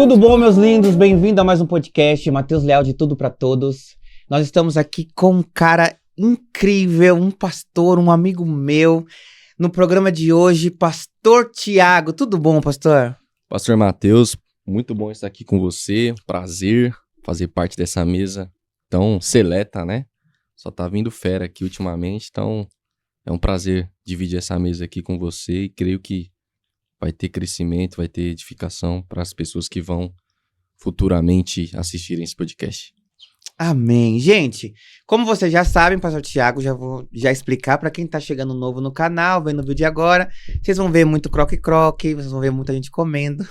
Tudo bom, meus lindos? Bem-vindo a mais um podcast. Matheus Leal de Tudo Pra Todos. Nós estamos aqui com um cara incrível, um pastor, um amigo meu. No programa de hoje, Pastor Tiago. Tudo bom, pastor? Pastor Matheus, muito bom estar aqui com você. Prazer fazer parte dessa mesa tão seleta, né? Só tá vindo fera aqui ultimamente, então é um prazer dividir essa mesa aqui com você e creio que vai ter crescimento, vai ter edificação para as pessoas que vão futuramente assistirem esse podcast. Amém. Gente, como vocês já sabem, pastor Tiago, já vou explicar para quem tá chegando novo no canal, vendo o vídeo agora. Vocês vão ver muito croque-croque, vocês vão ver muita gente comendo.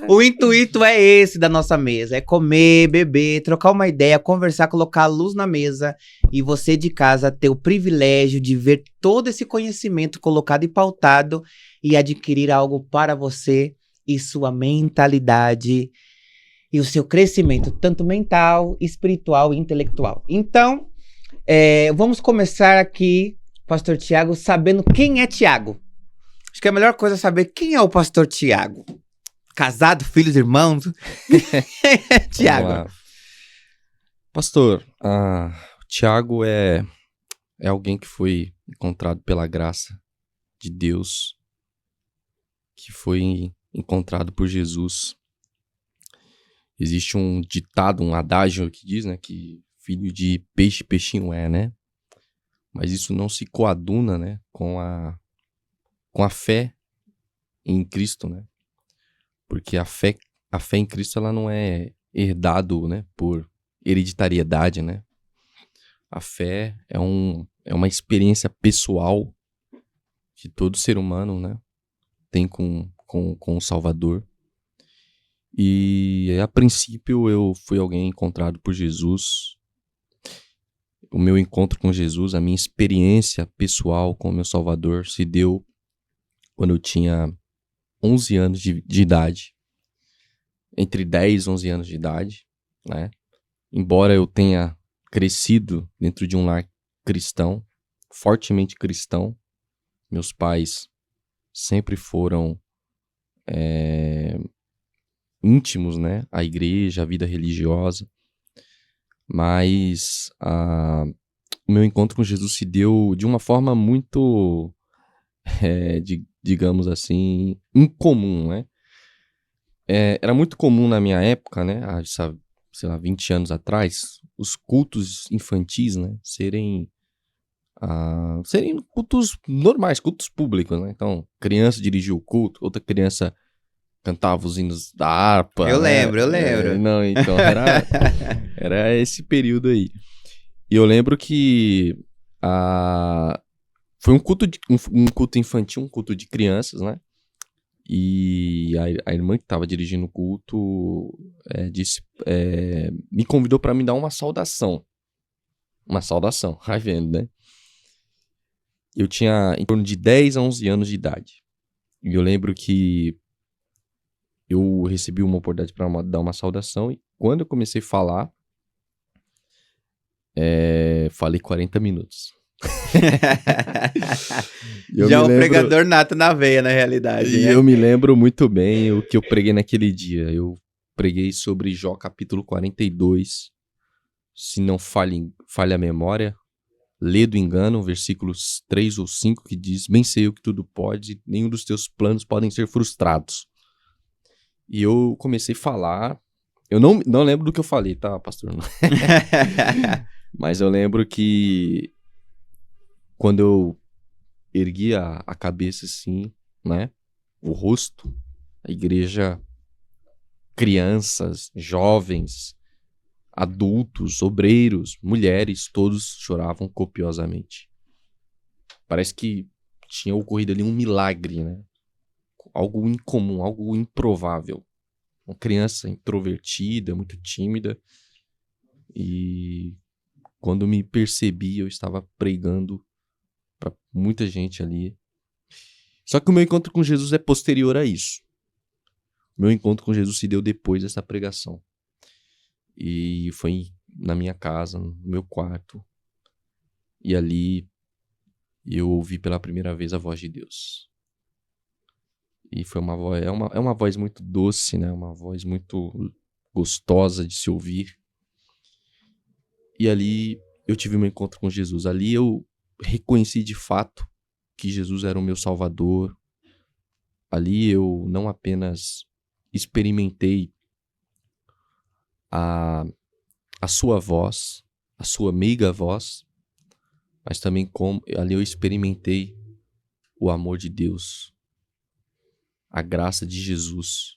O intuito é esse da nossa mesa, é comer, beber, trocar uma ideia, conversar, colocar a luz na mesa e você de casa ter o privilégio de ver todo esse conhecimento colocado e pautado e adquirir algo para você e sua mentalidade e o seu crescimento, tanto mental, espiritual e intelectual. Então, vamos começar aqui, pastor Tiago, sabendo quem é Tiago. Acho que a melhor coisa é saber quem é o pastor Tiago. Casado, filhos, irmãos. Tiago. Pastor, o Tiago é alguém que foi encontrado pela graça de Deus, que foi encontrado por Jesus. Existe um ditado, um adágio que diz, né, que filho de peixe, peixinho é, né? Mas isso não se coaduna, né, com a fé em Cristo, né? Porque a fé em Cristo, ela não é herdado, né, por hereditariedade, né? A fé é uma experiência pessoal que todo ser humano, né, tem com o Salvador. E a princípio eu fui alguém encontrado por Jesus. O meu encontro com Jesus, a minha experiência pessoal com o meu Salvador se deu quando eu tinha 11 anos de idade. Entre 10 e 11 anos de idade, né? Embora eu tenha crescido dentro de um lar cristão, fortemente cristão, meus pais sempre foram íntimos, né? A igreja, a vida religiosa. Mas o meu encontro com Jesus se deu de uma forma muito, digamos assim, incomum, né? Era muito comum na minha época, né? Sei lá, 20 anos atrás, os cultos infantis, né? Serem cultos normais, cultos públicos, né? Então, criança dirigia o culto, outra criança cantava os hinos da harpa. Eu né? lembro. Não, então, era esse período aí. E eu lembro que foi um culto infantil, um culto de crianças, né? E a irmã que estava dirigindo o culto me convidou para me dar uma saudação. Uma saudação, vai vendo, né? Eu tinha em torno de 10 a 11 anos de idade. E eu lembro que eu recebi uma oportunidade para dar uma saudação e quando eu comecei a falar, falei 40 minutos. Já o pregador nato na veia, na realidade. E né? eu me lembro muito bem o que eu preguei naquele dia. Eu preguei sobre Jó capítulo 42. Se não falha a memória, lê do engano, versículos 3 ou 5, que diz: bem sei eu que tudo pode, e nenhum dos teus planos podem ser frustrados. E eu comecei a falar. Eu não lembro do que eu falei, tá, pastor? Mas eu lembro que quando eu ergui a cabeça assim, né? O rosto, a igreja, crianças, jovens, adultos, obreiros, mulheres, todos choravam copiosamente. Parece que tinha ocorrido ali um milagre, né? Algo incomum, algo improvável. Uma criança introvertida, muito tímida. E quando me percebi, eu estava pregando para muita gente ali. Só que o meu encontro com Jesus é posterior a isso. O meu encontro com Jesus se deu depois dessa pregação. E foi na minha casa, no meu quarto. E ali eu ouvi pela primeira vez a voz de Deus. E foi uma voz, é uma voz muito doce, né? Uma voz muito gostosa de se ouvir. E ali eu tive um encontro com Jesus. Ali eu reconheci de fato que Jesus era o meu Salvador. Ali eu não apenas experimentei a sua voz, a sua meiga voz, mas também ali eu experimentei o amor de Deus, a graça de Jesus,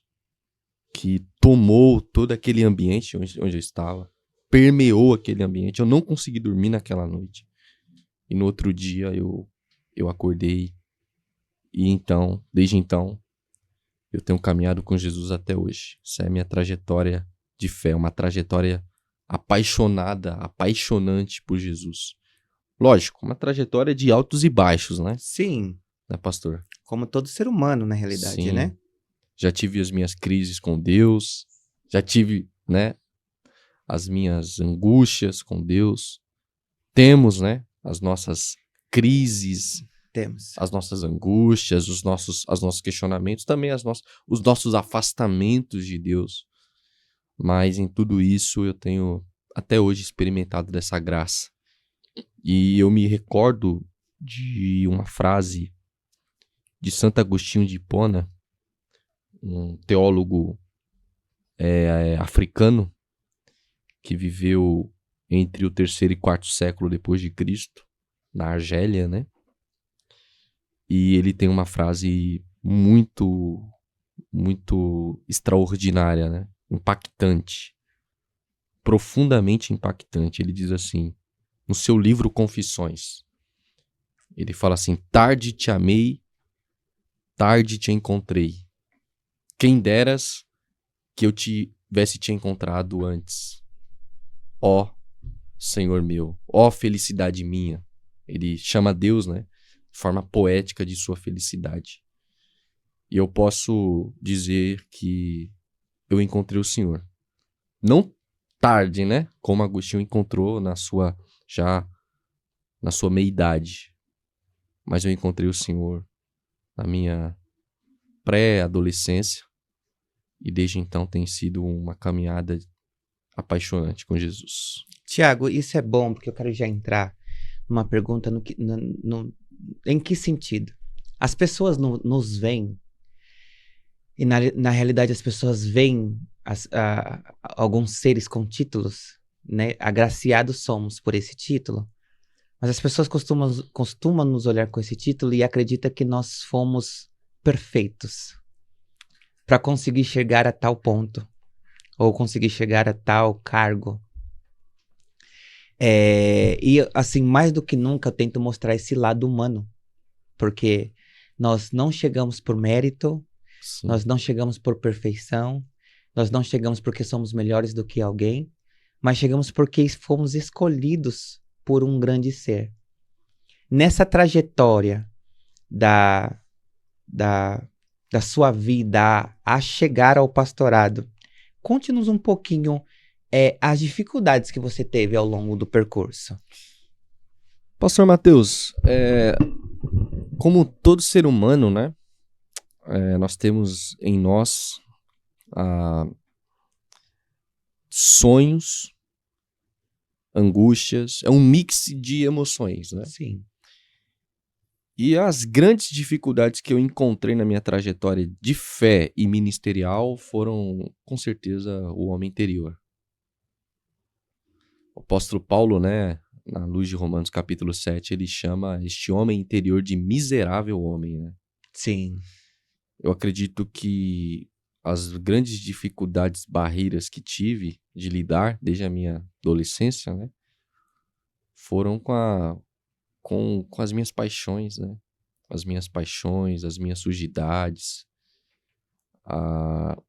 que tomou todo aquele ambiente onde eu estava, permeou aquele ambiente. Eu não consegui dormir naquela noite. E no outro dia eu acordei e então, desde então, eu tenho caminhado com Jesus até hoje. Essa é a minha trajetória de fé, uma trajetória apaixonada, apaixonante por Jesus. Lógico, uma trajetória de altos e baixos, né? Sim, Né, pastor? como todo ser humano, na realidade, Sim. né? Já tive as minhas crises com Deus, já tive, né, as minhas angústias com Deus. Temos, né, as nossas crises, Temos. as nossas angústias, os nossos questionamentos, também os nossos afastamentos de Deus. Mas em tudo isso eu tenho até hoje experimentado dessa graça. E eu me recordo de uma frase de Santo Agostinho de Hipona, um teólogo africano que viveu entre o 3º e 4º século depois de Cristo, na Argélia, né? E ele tem uma frase muito, muito extraordinária, né? Impactante, profundamente impactante. Ele diz assim, no seu livro Confissões, ele fala assim: tarde te amei, tarde te encontrei. Quem deras que eu tivesse te encontrado antes. Ó Senhor meu, ó felicidade minha. Ele chama Deus, né, de forma poética de sua felicidade. E eu posso dizer que eu encontrei o Senhor. Não tarde, né, como Agostinho encontrou na sua meia-idade. Mas eu encontrei o Senhor na minha pré-adolescência. E desde então tem sido uma caminhada apaixonante com Jesus. Tiago, isso é bom, porque eu quero já entrar numa pergunta em que sentido? As pessoas nos veem, e na realidade as pessoas veem alguns seres com títulos, né? Agraciados somos por esse título, mas as pessoas costumam nos olhar com esse título e acreditam que nós fomos perfeitos para conseguir chegar a tal ponto, ou conseguir chegar a tal cargo. E assim, mais do que nunca eu tento mostrar esse lado humano, porque nós não chegamos por mérito, Sim. nós não chegamos por perfeição, nós não chegamos porque somos melhores do que alguém, mas chegamos porque fomos escolhidos por um grande ser. Nessa trajetória da sua vida a chegar ao pastorado, conte-nos um pouquinho as dificuldades que você teve ao longo do percurso. Pastor Mateus, como todo ser humano, né, nós temos em nós sonhos, angústias, é um mix de emoções, né? Sim. E as grandes dificuldades que eu encontrei na minha trajetória de fé e ministerial foram, com certeza, o homem interior. O apóstolo Paulo, né, na luz de Romanos capítulo 7, ele chama este homem interior de miserável homem, né? Sim. Eu acredito que as grandes dificuldades, barreiras que tive de lidar desde a minha adolescência, né, foram com as minhas paixões, né? As minhas paixões, as minhas sujidades,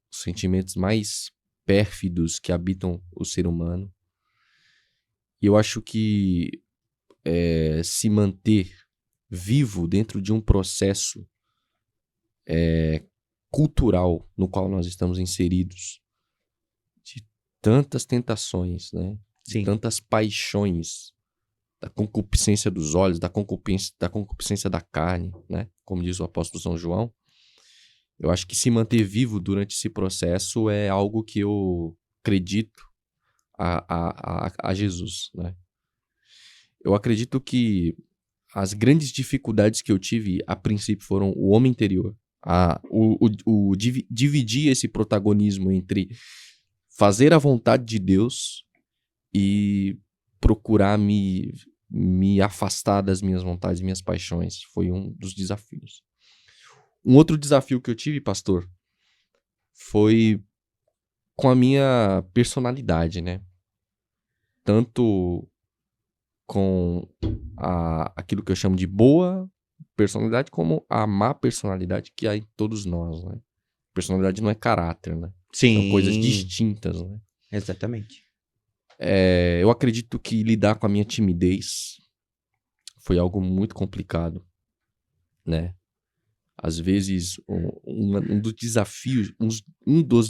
os sentimentos mais pérfidos que habitam o ser humano. E eu acho que se manter vivo dentro de um processo cultural no qual nós estamos inseridos, de tantas tentações, né? De Sim. tantas paixões, da concupiscência dos olhos, da concupiscência da carne, né? Como diz o apóstolo São João. Eu acho que se manter vivo durante esse processo é algo que eu acredito a Jesus, né? Eu acredito que as grandes dificuldades que eu tive, a princípio, foram o homem interior. Dividir esse protagonismo entre fazer a vontade de Deus e procurar me afastar das minhas vontades, minhas paixões. Foi um dos desafios. Um outro desafio que eu tive, pastor, foi com a minha personalidade, né? Tanto com aquilo que eu chamo de boa personalidade, como a má personalidade que há em todos nós, né? Personalidade não é caráter, né? Sim. São coisas distintas, né? Exatamente. Eu acredito que lidar com a minha timidez foi algo muito complicado, né? Às vezes, um dos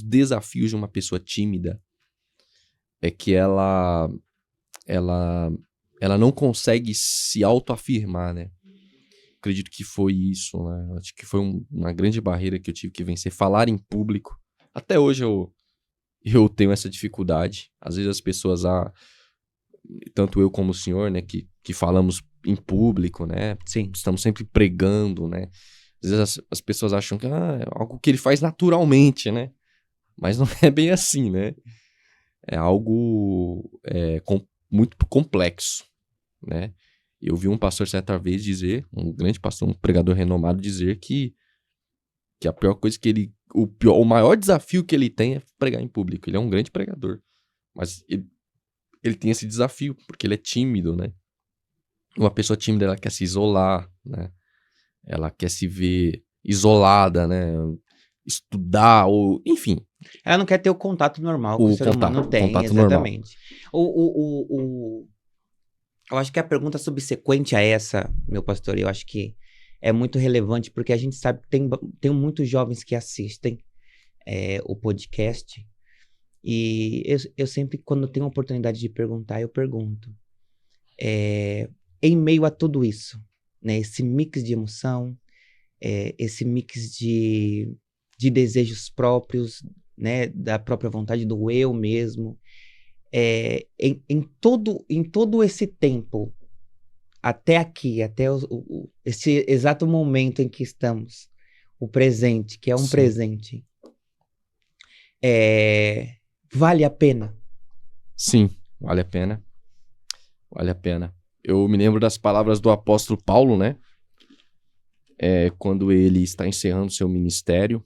desafios de uma pessoa tímida é que ela não consegue se autoafirmar, né? Acredito que foi isso, né? Acho que foi uma grande barreira que eu tive que vencer. Falar em público. Até hoje eu tenho essa dificuldade. Às vezes as pessoas, tanto eu como o senhor, né, que falamos em público, né? Sim. Estamos sempre pregando, né? Às vezes as pessoas acham que é algo que ele faz naturalmente, né? Mas não é bem assim, né? É algo muito complexo, né? Eu vi um pastor certa vez dizer, um grande pastor, um pregador renomado, dizer que a pior coisa que o maior desafio que ele tem é pregar em público. Ele é um grande pregador, mas ele tem esse desafio, porque ele é tímido, né? Uma pessoa tímida, ela quer se isolar, né? Ela quer se ver isolada, né? Estudar, ou enfim. Ela não quer ter o contato normal que o ser humano tem, exatamente. Eu acho que a pergunta subsequente a essa, meu pastor, eu acho que é muito relevante, porque a gente sabe que tem muitos jovens que assistem o podcast, e eu sempre, quando tenho a oportunidade de perguntar, eu pergunto. Em meio a tudo isso, né, esse mix de emoção, esse mix de desejos próprios, né, da própria vontade do eu mesmo, em todo esse tempo, até aqui, até esse exato momento em que estamos, o presente, que é um Sim. presente, vale a pena? Sim, vale a pena. Vale a pena. Eu me lembro das palavras do apóstolo Paulo, né? Quando ele está encerrando seu ministério,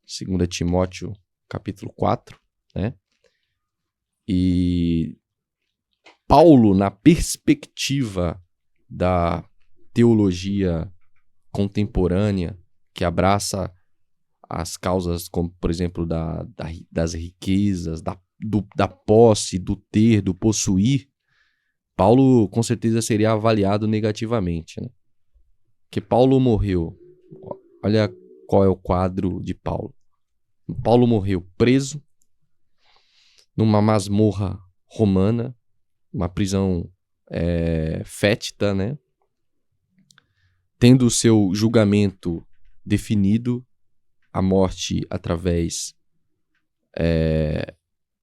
2 Timóteo, capítulo 4, né? E Paulo, na perspectiva da teologia contemporânea, que abraça as causas como, por exemplo, das riquezas, da posse, do ter, do possuir, Paulo com certeza seria avaliado negativamente, né? Porque Paulo morreu. Olha qual é o quadro de Paulo. Paulo morreu preso numa masmorra romana, uma prisão fétida, né? Tendo o seu julgamento definido, a morte através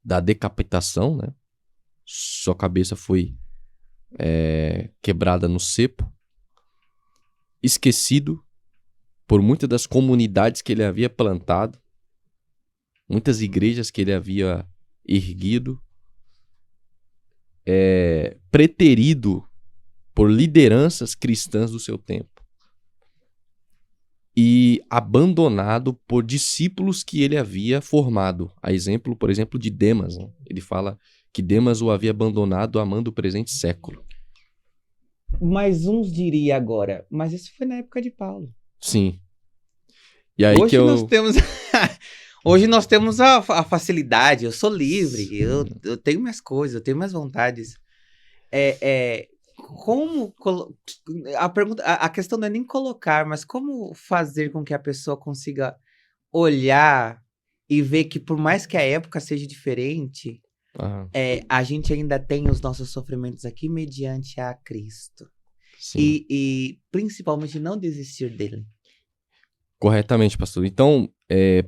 da decapitação, né? Sua cabeça foi quebrada no cepo, esquecido por muitas das comunidades que ele havia plantado, muitas igrejas que ele havia erguido, preterido por lideranças cristãs do seu tempo e abandonado por discípulos que ele havia formado. A exemplo, por exemplo, de Demas, né? Ele fala que Demas o havia abandonado amando o presente século. Mas uns diriam agora, mas isso foi na época de Paulo. Sim. E aí hoje nós temos hoje nós temos a facilidade, eu sou livre, eu tenho minhas coisas, eu tenho minhas vontades. Como a questão não é nem colocar, mas como fazer com que a pessoa consiga olhar e ver que, por mais que a época seja diferente, a gente ainda tem os nossos sofrimentos aqui mediante a Cristo. E principalmente não desistir dele. Corretamente, pastor. Então,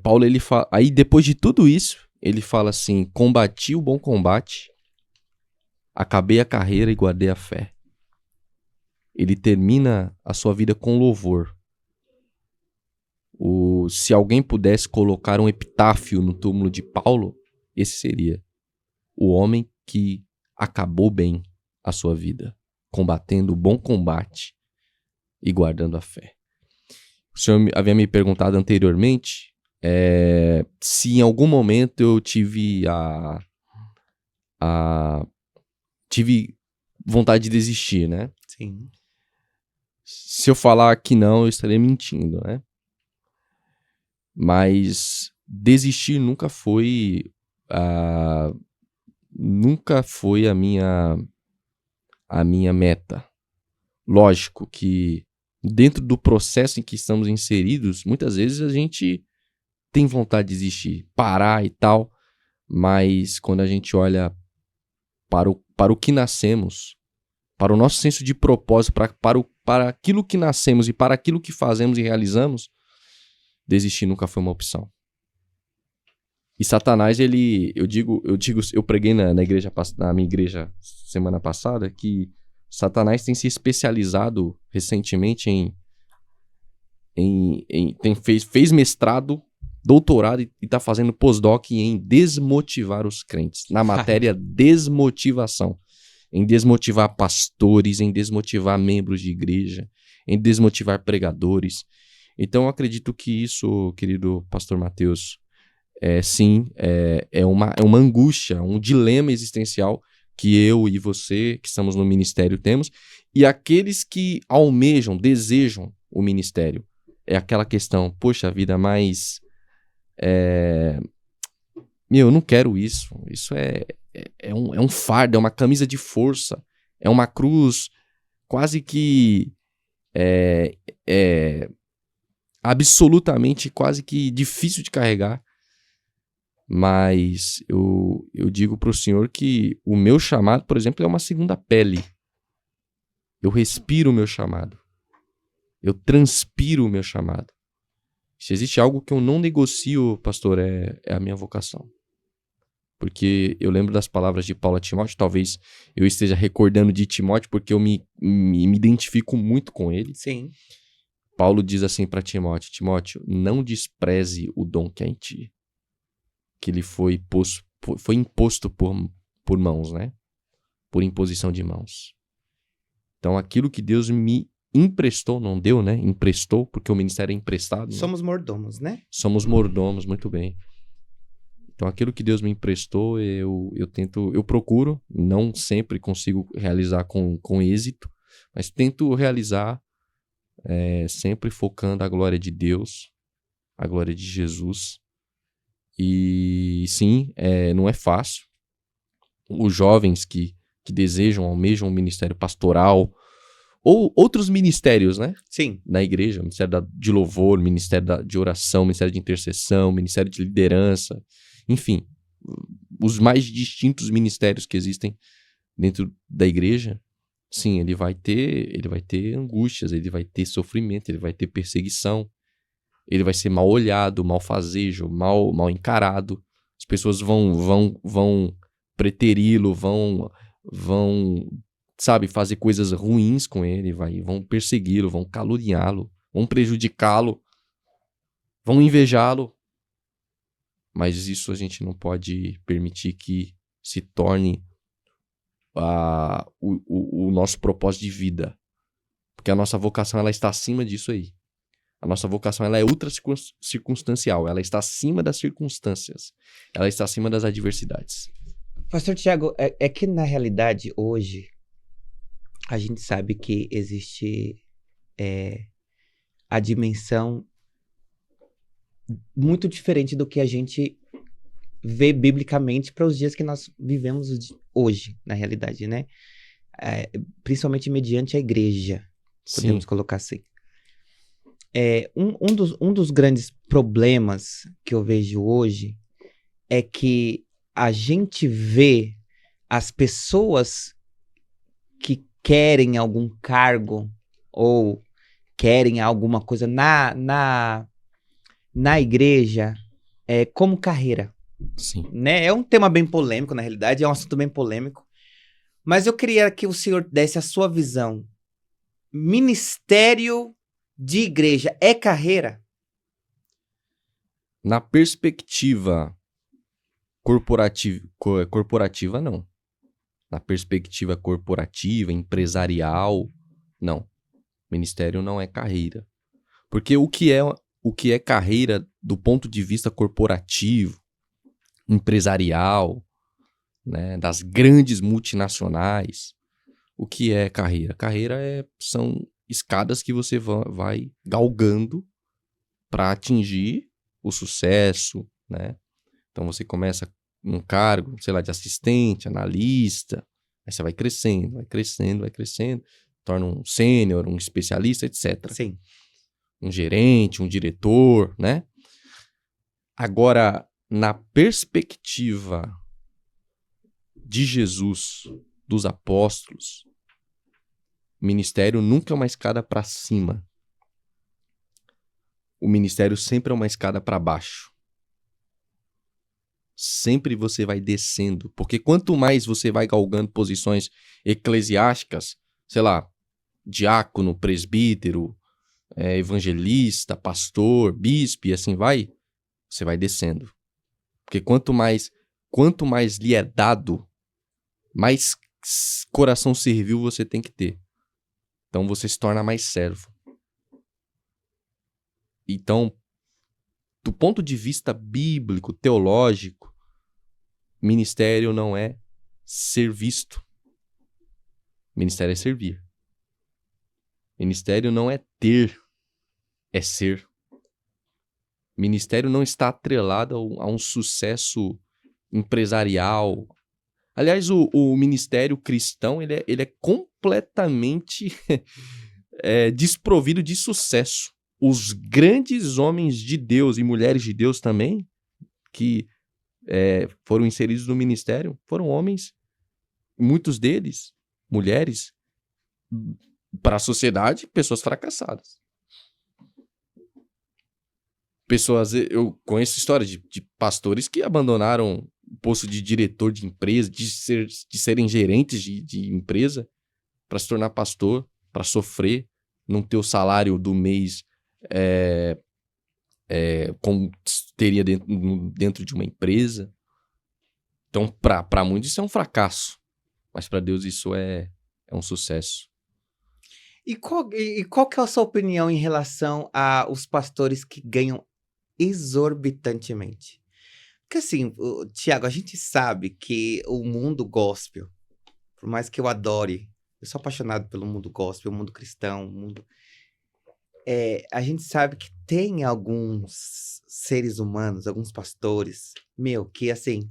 Paulo, ele fala... Aí, depois de tudo isso, ele fala assim, combati o bom combate, acabei a carreira e guardei a fé. Ele termina a sua vida com louvor. Se alguém pudesse colocar um epitáfio no túmulo de Paulo, esse seria o homem que acabou bem a sua vida, combatendo o bom combate e guardando a fé. O senhor havia me perguntado anteriormente se em algum momento eu tive tive vontade de desistir, né? Sim. Se eu falar que não, eu estaria mentindo, né? Mas desistir nunca foi a minha meta. Lógico que dentro do processo em que estamos inseridos, muitas vezes a gente tem vontade de desistir, parar e tal, mas quando a gente olha para o que nascemos, para o nosso senso de propósito, para aquilo que nascemos e para aquilo que fazemos e realizamos, desistir nunca foi uma opção. E Satanás, eu preguei na minha igreja semana passada que Satanás tem se especializado recentemente fez mestrado, doutorado e está fazendo pós-doc em desmotivar os crentes, na matéria desmotivação. Em desmotivar pastores, em desmotivar membros de igreja, em desmotivar pregadores. Então eu acredito que isso, querido pastor Mateus, é uma angústia, um dilema existencial que eu e você, que estamos no ministério, temos, e aqueles que almejam, desejam o ministério. É aquela questão, poxa vida, mas eu não quero isso. Isso é um fardo, é uma camisa de força, é uma cruz quase que absolutamente quase que difícil de carregar. Mas eu digo para o senhor que o meu chamado, por exemplo, é uma segunda pele. Eu respiro o meu chamado. Eu transpiro o meu chamado. Se existe algo que eu não negocio, pastor, é a minha vocação. Porque eu lembro das palavras de Paulo a Timóteo, talvez eu esteja recordando de Timóteo, porque eu me identifico muito com ele. Sim. Paulo diz assim para Timóteo, Timóteo, não despreze o dom que há em ti. Que ele foi imposto por mãos, né? Por imposição de mãos. Então, aquilo que Deus me emprestou, não deu, né? Emprestou, porque o ministério é emprestado. Somos mordomos, né? Somos mordomos, muito bem. Então, aquilo que Deus me emprestou, eu procuro, não sempre consigo realizar com êxito, mas tento realizar sempre focando a glória de Deus, a glória de Jesus. E sim, não é fácil. Os jovens que desejam, almejam o ministério pastoral ou outros ministérios, né? Sim. Na igreja, ministério de louvor, ministério de oração, ministério de intercessão, ministério de liderança, enfim, os mais distintos ministérios que existem dentro da igreja. Sim, ele vai ter angústias, ele vai ter sofrimento, ele vai ter perseguição. Ele vai ser mal olhado, malfazejo, mal encarado. As pessoas vão preteri-lo, vão, sabe, fazer coisas ruins com ele, vão persegui-lo, vão caluniá-lo, vão prejudicá-lo, vão invejá-lo. Mas isso a gente não pode permitir que se torne o nosso propósito de vida. Porque a nossa vocação ela está acima disso aí. A nossa vocação ela é ultra circunstancial, ela está acima das circunstâncias, ela está acima das adversidades. Pastor Tiago, é que na realidade hoje a gente sabe que existe a dimensão muito diferente do que a gente vê biblicamente para os dias que nós vivemos hoje, na realidade, né? Principalmente mediante a igreja, podemos colocar assim. Um dos grandes problemas que eu vejo hoje é que a gente vê as pessoas que querem algum cargo ou querem alguma coisa na na igreja como carreira, Sim. né? É um tema bem polêmico, na realidade, é um assunto bem polêmico. Mas eu queria que o senhor desse a sua visão. Ministério de igreja é carreira? Na perspectiva corporativa, não. Na perspectiva corporativa, empresarial, não. Ministério não é carreira. Porque o que é carreira do ponto de vista corporativo, empresarial, né, das grandes multinacionais, o que é carreira? São escadas que você vai galgando para atingir o sucesso, né? Então você começa num cargo, sei lá, de assistente, analista, aí você vai crescendo, torna um sênior, um especialista, etc. Sim. Um gerente, um diretor, né? Agora, na perspectiva de Jesus, dos apóstolos, ministério nunca é uma escada para cima. O ministério sempre é uma escada para baixo. Sempre você vai descendo, porque quanto mais você vai galgando posições eclesiásticas, sei lá, diácono, presbítero, evangelista, pastor, bispo e assim vai, você vai descendo. Porque quanto mais lhe é dado, mais coração servil você tem que ter. Então você se torna mais servo. Então, do ponto de vista bíblico, teológico, ministério não é ser visto. Ministério é servir. Ministério não é ter, é ser. Ministério não está atrelado a um sucesso empresarial. Aliás, o ministério cristão ele é completamente desprovido de sucesso. Os grandes homens de Deus e mulheres de Deus também, que foram inseridos no ministério, foram homens, muitos deles, mulheres, para a sociedade, pessoas fracassadas. Eu conheço histórias de pastores que abandonaram o posto de diretor de empresa, de serem gerentes de empresa, para se tornar pastor, para sofrer, não ter o salário do mês como teria dentro de uma empresa. Então, para muitos isso é um fracasso, mas para Deus isso é um sucesso. E qual que é a sua opinião em relação aos pastores que ganham exorbitantemente? Porque assim, Tiago, a gente sabe que o mundo gospel, por mais que eu adore, eu sou apaixonado pelo mundo gospel, o mundo cristão, o mundo... a gente sabe que tem alguns seres humanos, alguns pastores, que assim,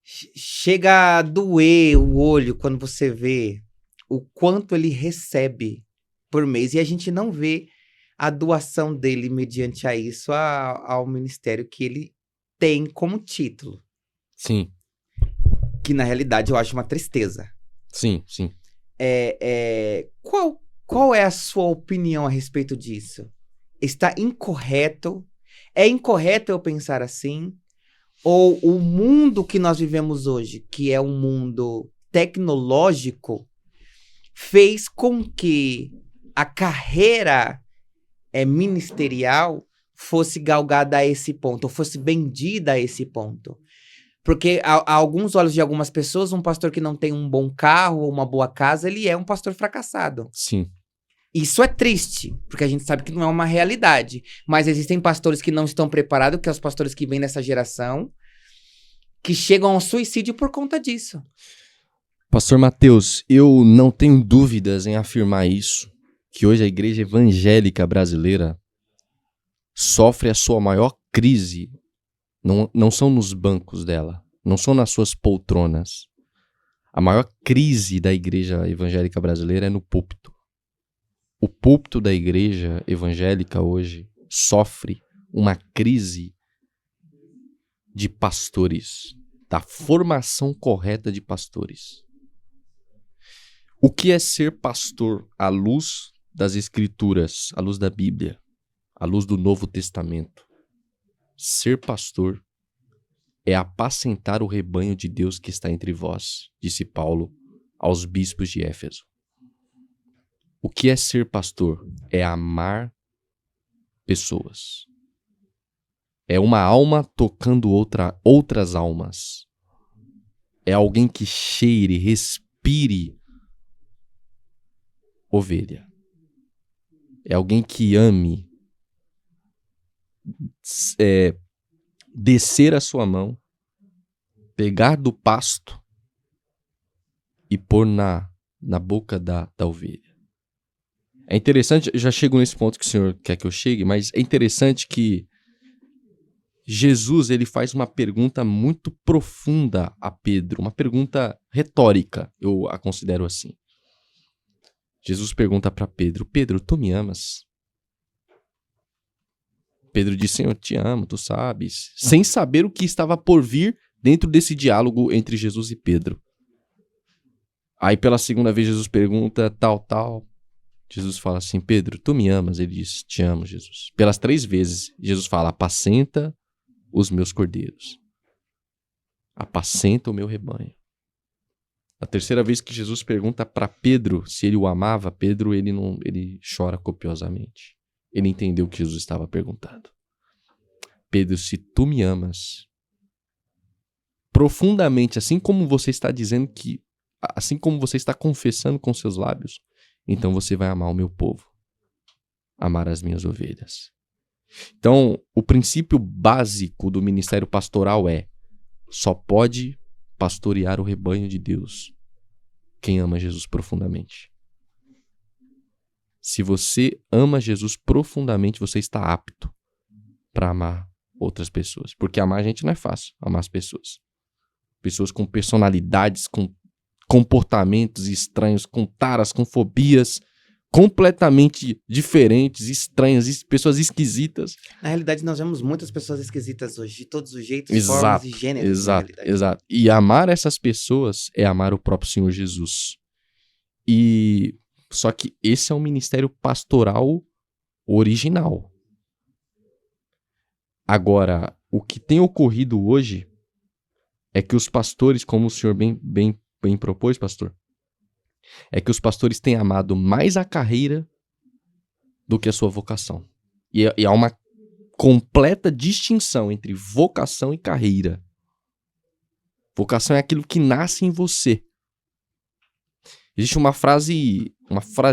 chega a doer o olho quando você vê o quanto ele recebe por mês. E a gente não vê a doação dele mediante a isso ao ministério que ele tem como título. Sim. Que na realidade eu acho uma tristeza. Sim, sim. Qual é a sua opinião a respeito disso? Está incorreto? É incorreto eu pensar assim? Ou o mundo que nós vivemos hoje, que é um mundo tecnológico, fez com que a carreira ministerial fosse galgada a esse ponto, ou fosse vendida a esse ponto? Porque a alguns olhos de algumas pessoas, um pastor que não tem um bom carro ou uma boa casa, ele é um pastor fracassado. Sim. Isso é triste, porque a gente sabe que não é uma realidade. Mas existem pastores que não estão preparados, que são os pastores que vêm dessa geração, que chegam ao suicídio por conta disso. Pastor Mateus, eu não tenho dúvidas em afirmar isso, que hoje a igreja evangélica brasileira sofre a sua maior crise. Não são nos bancos dela, não são nas suas poltronas. A maior crise da igreja evangélica brasileira é no púlpito. O púlpito da igreja evangélica hoje sofre uma crise de pastores, da formação correta de pastores. O que é ser pastor à luz das Escrituras, à luz da Bíblia, à luz do Novo Testamento, ser pastor é apacentar o rebanho de Deus que está entre vós, disse Paulo aos bispos de Éfeso. O que é ser pastor? É amar pessoas. É uma alma tocando outras almas. É alguém que cheire, respire ovelha. É alguém que ame descer a sua mão, pegar do pasto e pôr na boca da ovelha. É interessante, eu já chego nesse ponto que o senhor quer que eu chegue, mas é interessante que Jesus ele faz uma pergunta muito profunda a Pedro, uma pergunta retórica, eu a considero assim. Jesus pergunta para Pedro: Pedro, tu me amas? Pedro diz: Senhor, eu te amo, tu sabes. Sem saber o que estava por vir dentro desse diálogo entre Jesus e Pedro. Aí pela segunda vez Jesus pergunta tal. Jesus fala assim: Pedro, tu me amas? Ele diz: te amo, Jesus. Pelas 3 vezes, Jesus fala: apacenta os meus cordeiros. Apacenta o meu rebanho. A terceira vez que Jesus pergunta para Pedro se ele o amava, Pedro ele chora copiosamente. Ele entendeu o que Jesus estava perguntando. Pedro, se tu me amas profundamente, assim como você está dizendo que, assim como você está confessando com seus lábios, então você vai amar o meu povo, amar as minhas ovelhas. Então, o princípio básico do ministério pastoral é: só pode pastorear o rebanho de Deus quem ama Jesus profundamente. Se você ama Jesus profundamente, você está apto para amar outras pessoas. Porque amar a gente não é fácil, amar as pessoas. Pessoas com personalidades, com comportamentos estranhos, com taras, com fobias completamente diferentes, estranhas, pessoas esquisitas. Na realidade, nós vemos muitas pessoas esquisitas hoje, de todos os jeitos, formas e gêneros. Exato. E amar essas pessoas é amar o próprio Senhor Jesus. E só que esse é um ministério pastoral original. Agora, o que tem ocorrido hoje é que os pastores, como o senhor bem propôs, pastor, é que os pastores têm amado mais a carreira do que a sua vocação. E há uma completa distinção entre vocação e carreira. Vocação é aquilo que nasce em você. Existe uma frase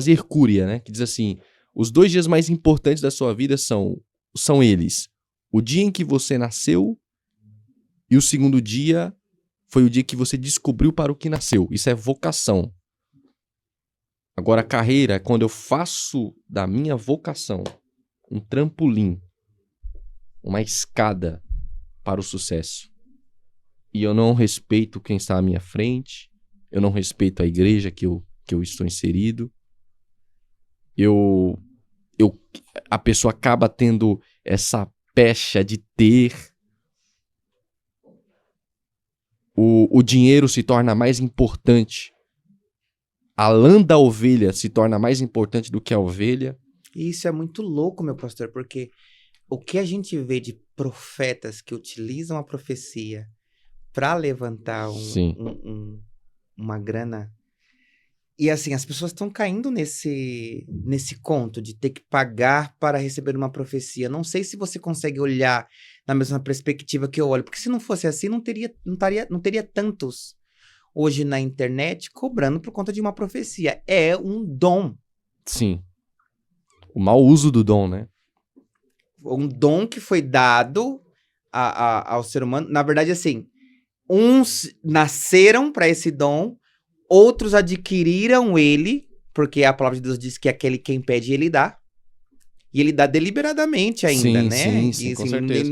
hercúrea, né, que diz assim: os 2 dias mais importantes da sua vida são eles: o dia em que você nasceu e o segundo dia foi o dia que você descobriu para o que nasceu. Isso é vocação. Agora, a carreira é quando eu faço da minha vocação um trampolim, uma escada para o sucesso. E eu não respeito quem está à minha frente, eu não respeito a igreja que eu estou inserido. A pessoa acaba tendo essa pecha de ter. O dinheiro se torna mais importante. A lã da ovelha se torna mais importante do que a ovelha. E isso é muito louco, meu pastor, porque o que a gente vê de profetas que utilizam a profecia para levantar uma grana. E assim, as pessoas estão caindo nesse conto de ter que pagar para receber uma profecia. Não sei se você consegue olhar na mesma perspectiva que eu olho, porque se não fosse assim, não teria tantos hoje na internet cobrando por conta de uma profecia. É um dom. Sim. O mau uso do dom, né? Um dom que foi dado ao ser humano. Na verdade, assim, uns nasceram para esse dom, outros adquiriram ele, porque a palavra de Deus diz que aquele quem pede, ele dá. E ele dá deliberadamente ainda, né? Sim, e, com assim, certeza.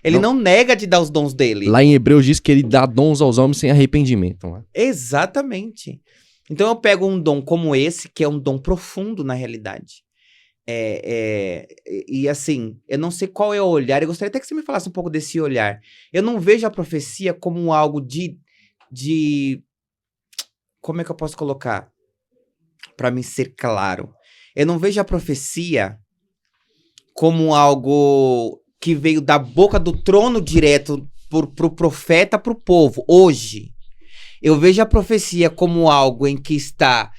Ele não nega de dar os dons dele. Lá em Hebreus diz que ele dá dons aos homens sem arrependimento. Né? Exatamente. Então eu pego um dom como esse, que é um dom profundo na realidade. E assim, eu não sei qual é o olhar, eu gostaria até que você me falasse um pouco desse olhar. Eu não vejo a profecia como algo de como é que eu posso colocar? Para me ser claro. Eu não vejo a profecia como algo que veio da boca do trono direto pro profeta, pro povo. Hoje, eu vejo a profecia como algo em que está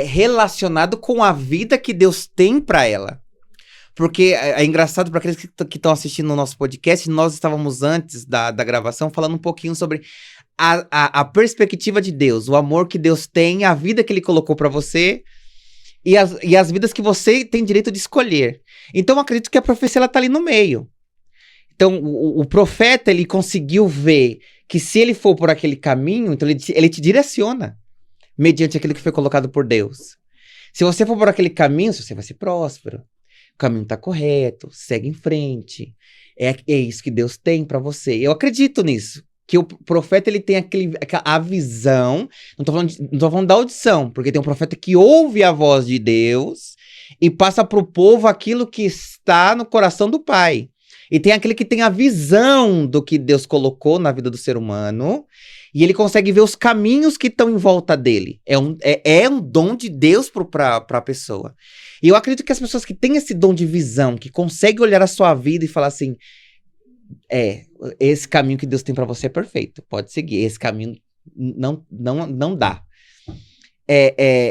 relacionado com a vida que Deus tem para ela. Porque é engraçado para aqueles que estão assistindo o nosso podcast, nós estávamos antes da gravação falando um pouquinho sobre a perspectiva de Deus, o amor que Deus tem, a vida que Ele colocou para você e as vidas que você tem direito de escolher. Então eu acredito que a profecia ela tá ali no meio. Então o profeta ele conseguiu ver que se ele for por aquele caminho, então ele te direciona mediante aquilo que foi colocado por Deus. Se você for por aquele caminho, você vai ser próspero. O caminho tá correto, segue em frente. É isso que Deus tem para você. Eu acredito nisso. Que o profeta ele tem a visão. Não tô falando da audição, porque tem um profeta que ouve a voz de Deus e passa pro povo aquilo que está no coração do Pai. E tem aquele que tem a visão do que Deus colocou na vida do ser humano. E ele consegue ver os caminhos que estão em volta dele. É um dom de Deus para a pessoa. E eu acredito que as pessoas que têm esse dom de visão, que conseguem olhar a sua vida e falar assim, esse caminho que Deus tem para você é perfeito, pode seguir. Esse caminho não dá.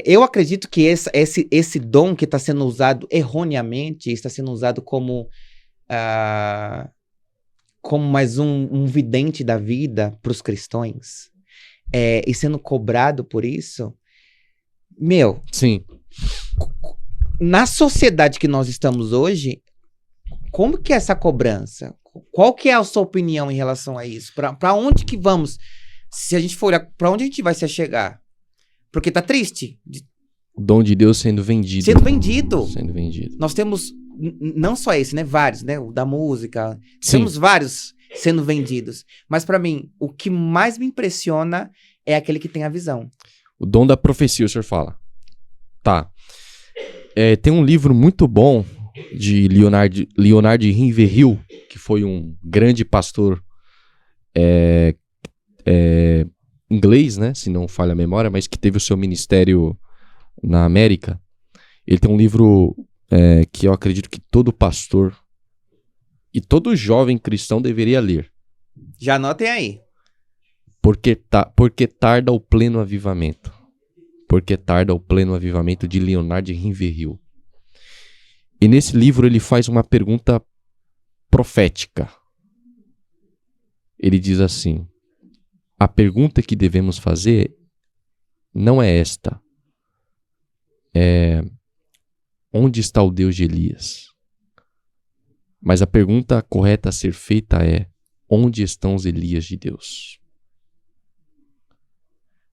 Eu acredito que esse dom que está sendo usado erroneamente, está sendo usado como mais um vidente da vida para os cristãos, e sendo cobrado por isso, Sim. Na sociedade que nós estamos hoje, como que é essa cobrança? Qual que é a sua opinião em relação a isso? Para onde que vamos? Se a gente for olhar, para onde a gente vai se chegar? Porque tá triste. O dom de Deus sendo vendido. Sendo vendido. Nós temos não só esse, né? Vários, né? O da música. Sim. Temos vários sendo vendidos. Mas para mim, o que mais me impressiona é aquele que tem a visão. O dom da profecia, o senhor fala. Tá. Tem um livro muito bom de Leonard Ravenhill, que foi um grande pastor inglês, né? Se não falha a memória, mas que teve o seu ministério na América. Ele tem um livro que eu acredito que todo pastor e todo jovem cristão deveria ler. Já anotem aí. Porque tarda o pleno avivamento. Porque tarda o pleno avivamento, de Leonard Ravenhill. E nesse livro ele faz uma pergunta profética. Ele diz assim: a pergunta que devemos fazer não é esta. Onde está o Deus de Elias? Mas a pergunta correta a ser feita é: onde estão os Elias de Deus?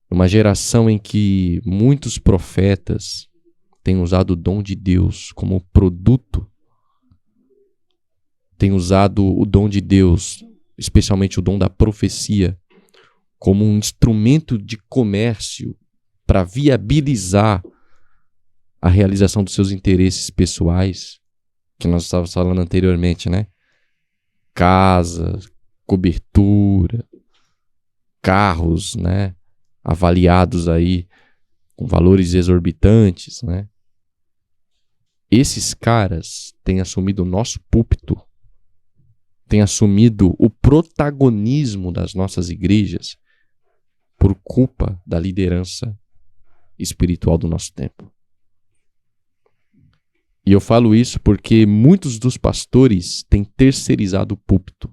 Numa geração em que muitos profetas têm usado o dom de Deus como produto, têm usado o dom de Deus, especialmente o dom da profecia, como um instrumento de comércio para viabilizar a realização dos seus interesses pessoais, que nós estávamos falando anteriormente, né? Casa, cobertura, carros, né? Avaliados aí com valores exorbitantes, né? Esses caras têm assumido o nosso púlpito, têm assumido o protagonismo das nossas igrejas por culpa da liderança espiritual do nosso tempo. E eu falo isso porque muitos dos pastores têm terceirizado o púlpito.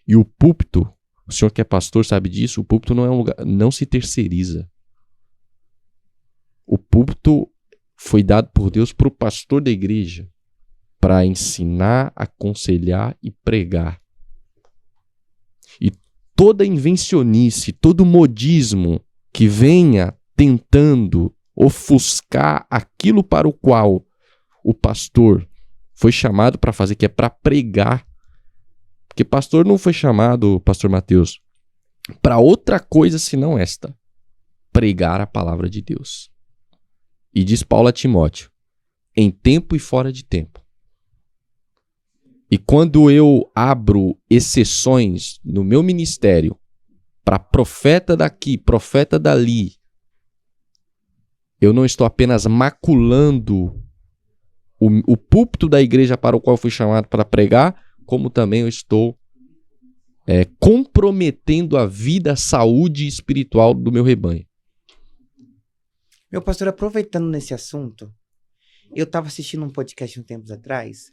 E o púlpito, o senhor que é pastor sabe disso, o púlpito não é um lugar, não se terceiriza. O púlpito foi dado por Deus para o pastor da igreja, para ensinar, aconselhar e pregar. E toda invencionice, todo modismo que venha tentando ofuscar aquilo para o qual o pastor foi chamado para fazer, que é para pregar. Porque pastor não foi chamado, pastor Mateus, para outra coisa senão esta: pregar a palavra de Deus. E diz Paulo a Timóteo, em tempo e fora de tempo. E quando eu abro exceções no meu ministério para profeta daqui, profeta dali, eu não estou apenas maculando o púlpito da igreja para o qual eu fui chamado para pregar, como também eu estou comprometendo a vida, a saúde espiritual do meu rebanho. Meu pastor, aproveitando nesse assunto, eu estava assistindo um podcast uns tempos atrás,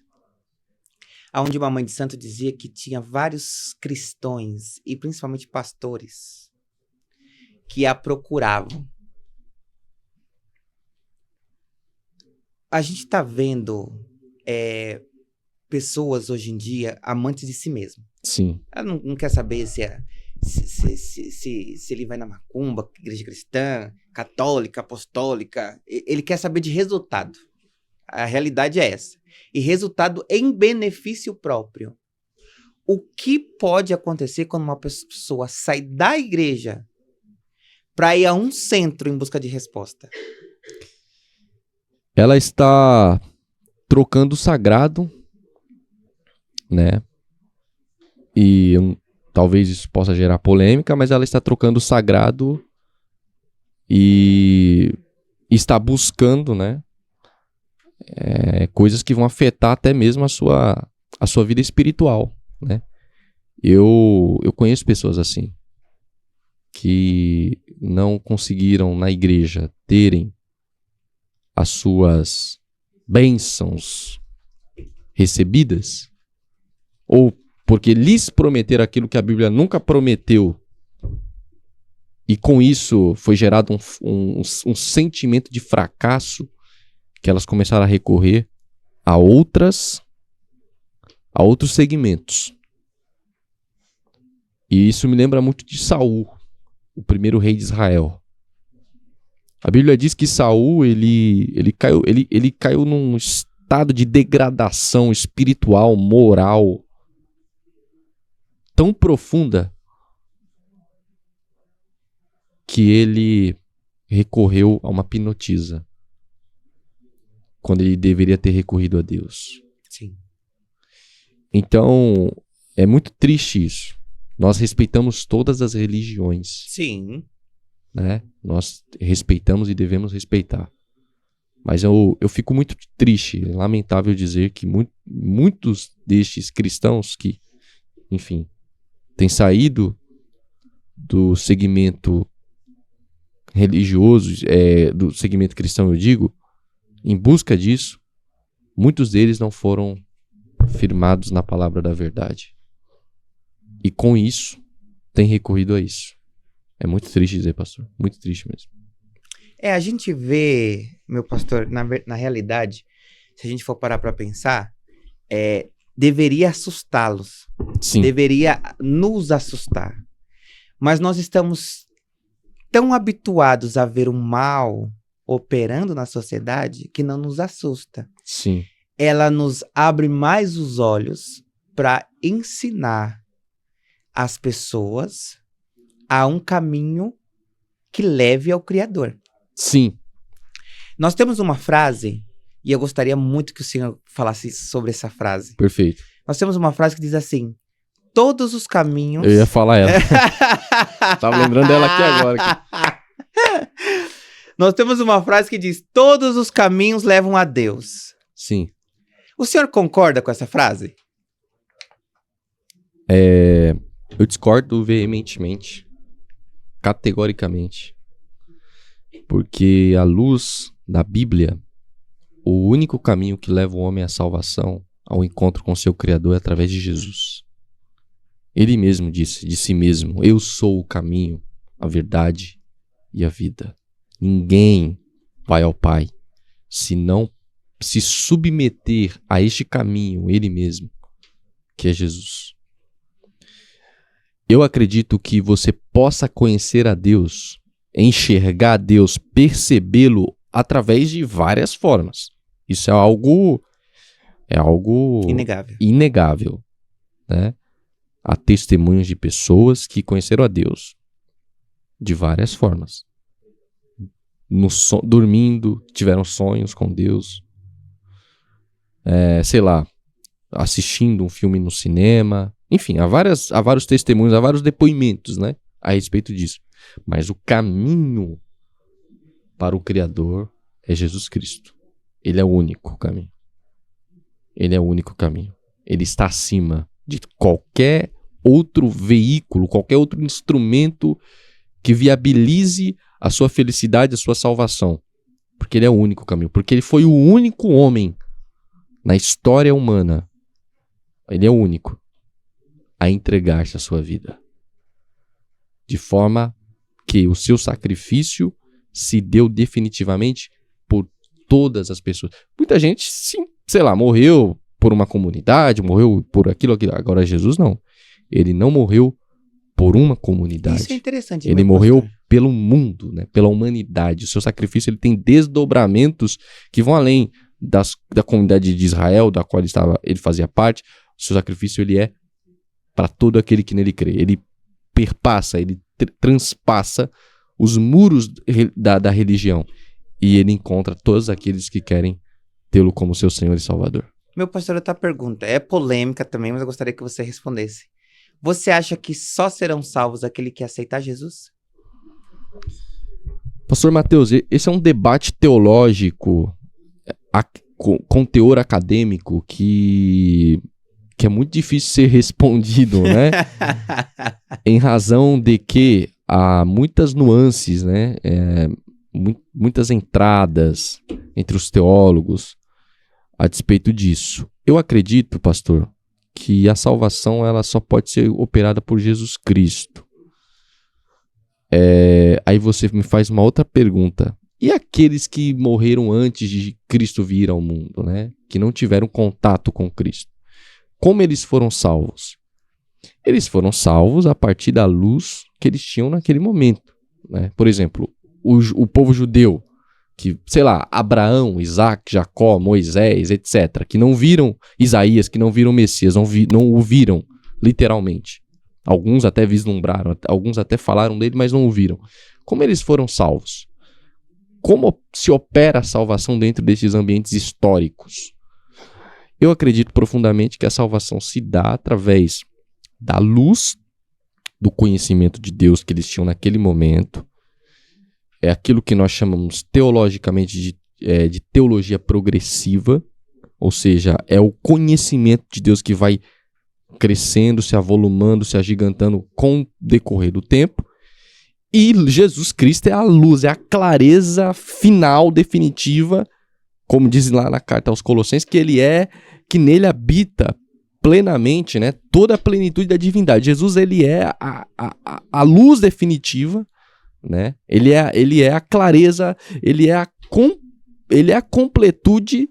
onde uma mãe de santo dizia que tinha vários cristãos, e principalmente pastores, que a procuravam. A gente está vendo pessoas hoje em dia amantes de si mesmo. Sim. Ela não quer saber se ele vai na macumba, igreja cristã, católica, apostólica. Ele quer saber de resultado. A realidade é essa. E resultado em benefício próprio. O que pode acontecer quando uma pessoa sai da igreja para ir a um centro em busca de resposta? Ela está trocando o sagrado, né? E talvez isso possa gerar polêmica, mas ela está trocando o sagrado e está buscando, né? Coisas que vão afetar até mesmo a sua vida espiritual, né? Eu conheço pessoas assim, que não conseguiram na igreja terem as suas bênçãos recebidas, ou porque lhes prometeram aquilo que a Bíblia nunca prometeu, e com isso foi gerado um sentimento de fracasso, que elas começaram a recorrer a outros segmentos. E isso me lembra muito de Saul, o primeiro rei de Israel. A Bíblia diz que Saul ele caiu num estado de degradação espiritual, moral, tão profunda, que ele recorreu a uma pinotisa, quando ele deveria ter recorrido a Deus. Sim. Então, é muito triste isso. Nós respeitamos todas as religiões. Sim. Né? Nós respeitamos e devemos respeitar. Mas eu fico muito triste, é lamentável dizer que muitos destes cristãos que, enfim, têm saído do segmento religioso, do segmento cristão, eu digo, em busca disso, muitos deles não foram firmados na palavra da verdade. E com isso, têm recorrido a isso. É muito triste dizer, pastor. Muito triste mesmo. A gente vê, meu pastor, na realidade, se a gente for parar para pensar, deveria assustá-los. Sim. Deveria nos assustar. Mas nós estamos tão habituados a ver o mal operando na sociedade que não nos assusta. Sim. Ela nos abre mais os olhos para ensinar as pessoas a um caminho que leve ao Criador. Sim. Nós temos uma frase, e eu gostaria muito que o senhor falasse sobre essa frase. Perfeito. Nós temos uma frase que diz assim: todos os caminhos... Eu ia falar ela. Tava lembrando dela aqui agora. Nós temos uma frase que diz: todos os caminhos levam a Deus. Sim. O senhor concorda com essa frase? Eu discordo veementemente, categoricamente, porque à luz da Bíblia, o único caminho que leva o homem à salvação, ao encontro com seu Criador, é através de Jesus. Ele mesmo disse de si mesmo: eu sou o caminho, a verdade e a vida. Ninguém vai ao Pai se não se submeter a este caminho, ele mesmo, que é Jesus. Eu acredito que você possa conhecer a Deus, enxergar a Deus, percebê-lo através de várias formas. Isso é algo inegável, né? Há testemunhos de pessoas que conheceram a Deus de várias formas. Dormindo, tiveram sonhos com Deus. Assistindo um filme no cinema. Enfim, há vários testemunhos, há vários depoimentos, né, a respeito disso. Mas o caminho para o Criador é Jesus Cristo. Ele é o único caminho. Ele é o único caminho. Ele está acima de qualquer outro veículo, qualquer outro instrumento que viabilize a sua felicidade, a sua salvação. Porque ele é o único caminho. Porque ele foi o único homem na história humana. Ele é o único a entregar-se a sua vida. De forma que o seu sacrifício se deu definitivamente por todas as pessoas. Muita gente, sim, sei lá, morreu por uma comunidade, morreu por aquilo. Agora Jesus não. Ele não morreu por uma comunidade. Isso é interessante. Ele morreu pelo mundo, né? Pela humanidade. O seu sacrifício ele tem desdobramentos que vão além da comunidade de Israel, da qual ele fazia parte. O seu sacrifício ele é para todo aquele que nele crê. Ele perpassa, ele transpassa os muros da religião. E ele encontra todos aqueles que querem tê-lo como seu Senhor e Salvador. Meu pastor, outra pergunta. É polêmica também, mas eu gostaria que você respondesse. Você acha que só serão salvos aquele que aceitar Jesus? Pastor Mateus, esse é um debate teológico com teor acadêmico que é muito difícil ser respondido, né? Em razão de que há muitas nuances, né? Muitas entradas entre os teólogos a despeito disso. Eu acredito, pastor, que a salvação ela só pode ser operada por Jesus Cristo. Aí você me faz uma outra pergunta. E aqueles que morreram antes de Cristo vir ao mundo, né? Que não tiveram contato com Cristo. Como eles foram salvos? Eles foram salvos a partir da luz que eles tinham naquele momento, né? Por exemplo, o povo judeu, que, sei lá, Abraão, Isaac, Jacó, Moisés, etc., que não viram Isaías, que não viram Messias, não o viram, literalmente. Alguns até vislumbraram, alguns até falaram dele, mas não o viram. Como eles foram salvos? Como se opera a salvação dentro desses ambientes históricos? Eu acredito profundamente que a salvação se dá através da luz do conhecimento de Deus que eles tinham naquele momento. É aquilo que nós chamamos teologicamente de teologia progressiva, ou seja, é o conhecimento de Deus que vai crescendo, se avolumando, se agigantando com o decorrer do tempo. E Jesus Cristo é a luz, é a clareza final, definitiva, como diz lá na carta aos Colossenses, que nele habita plenamente, né, toda a plenitude da divindade. Jesus ele é a luz definitiva, né? Ele é a clareza, ele é a completude,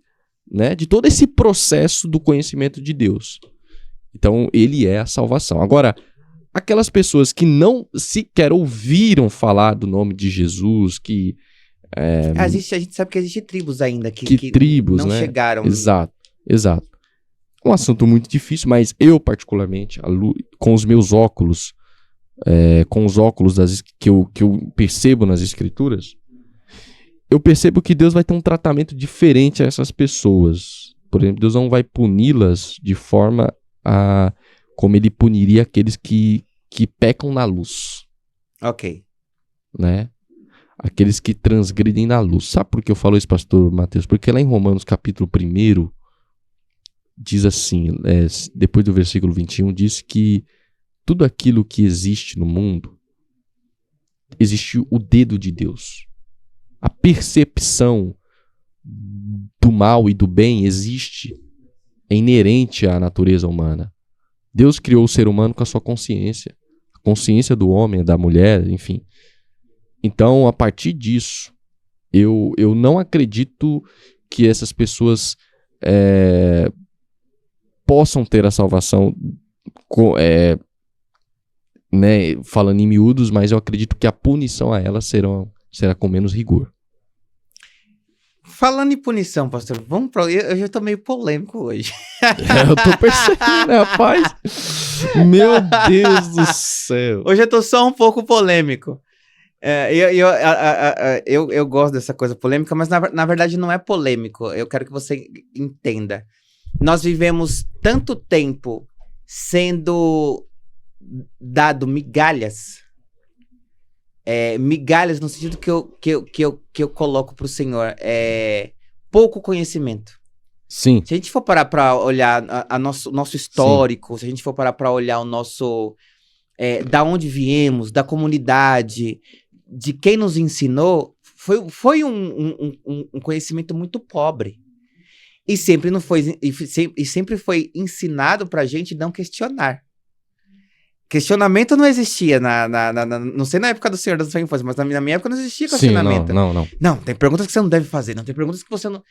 né, de todo esse processo do conhecimento de Deus. Então, ele é a salvação. Agora, aquelas pessoas que não sequer ouviram falar do nome de Jesus, que... A gente sabe que existem tribos ainda que tribos, não né? chegaram. Exato. Um assunto muito difícil, mas eu, particularmente, com os meus óculos, com os óculos que eu percebo nas Escrituras, eu percebo que Deus vai ter um tratamento diferente a essas pessoas. Por exemplo, Deus não vai puni-las de forma como ele puniria aqueles que pecam na luz. Ok. Né? Aqueles que transgridem na luz. Sabe por que eu falo isso, pastor Mateus? Porque lá em Romanos capítulo 1, diz assim, depois do versículo 21, diz que tudo aquilo que existe no mundo, existe o dedo de Deus. A percepção do mal e do bem existe, é inerente à natureza humana. Deus criou o ser humano com a sua consciência. A consciência do homem, da mulher, enfim. Então, a partir disso, eu não acredito que essas pessoas possam ter a salvação, né, falando em miúdos, mas eu acredito que a punição a elas será com menos rigor. Falando em punição, pastor, eu já tô meio polêmico hoje. Eu tô percebendo, né, rapaz? Meu Deus do céu. Hoje eu tô só um pouco polêmico. Eu gosto dessa coisa polêmica, mas na verdade não é polêmico. Eu quero que você entenda. Nós vivemos tanto tempo sendo dado migalhas. Migalhas no sentido que eu coloco pro Senhor. Pouco conhecimento. Sim, Se a gente for parar pra olhar nosso histórico, se a gente for parar pra olhar o nosso... da onde viemos, da comunidade, de quem nos ensinou, foi um conhecimento muito pobre. E sempre não foi, e sempre foi ensinado pra gente não questionar. Questionamento não existia não sei na época do senhor da sua infância, mas na minha época não existia sim, questionamento. não. Não, tem perguntas que você não deve fazer, não tem perguntas que você não...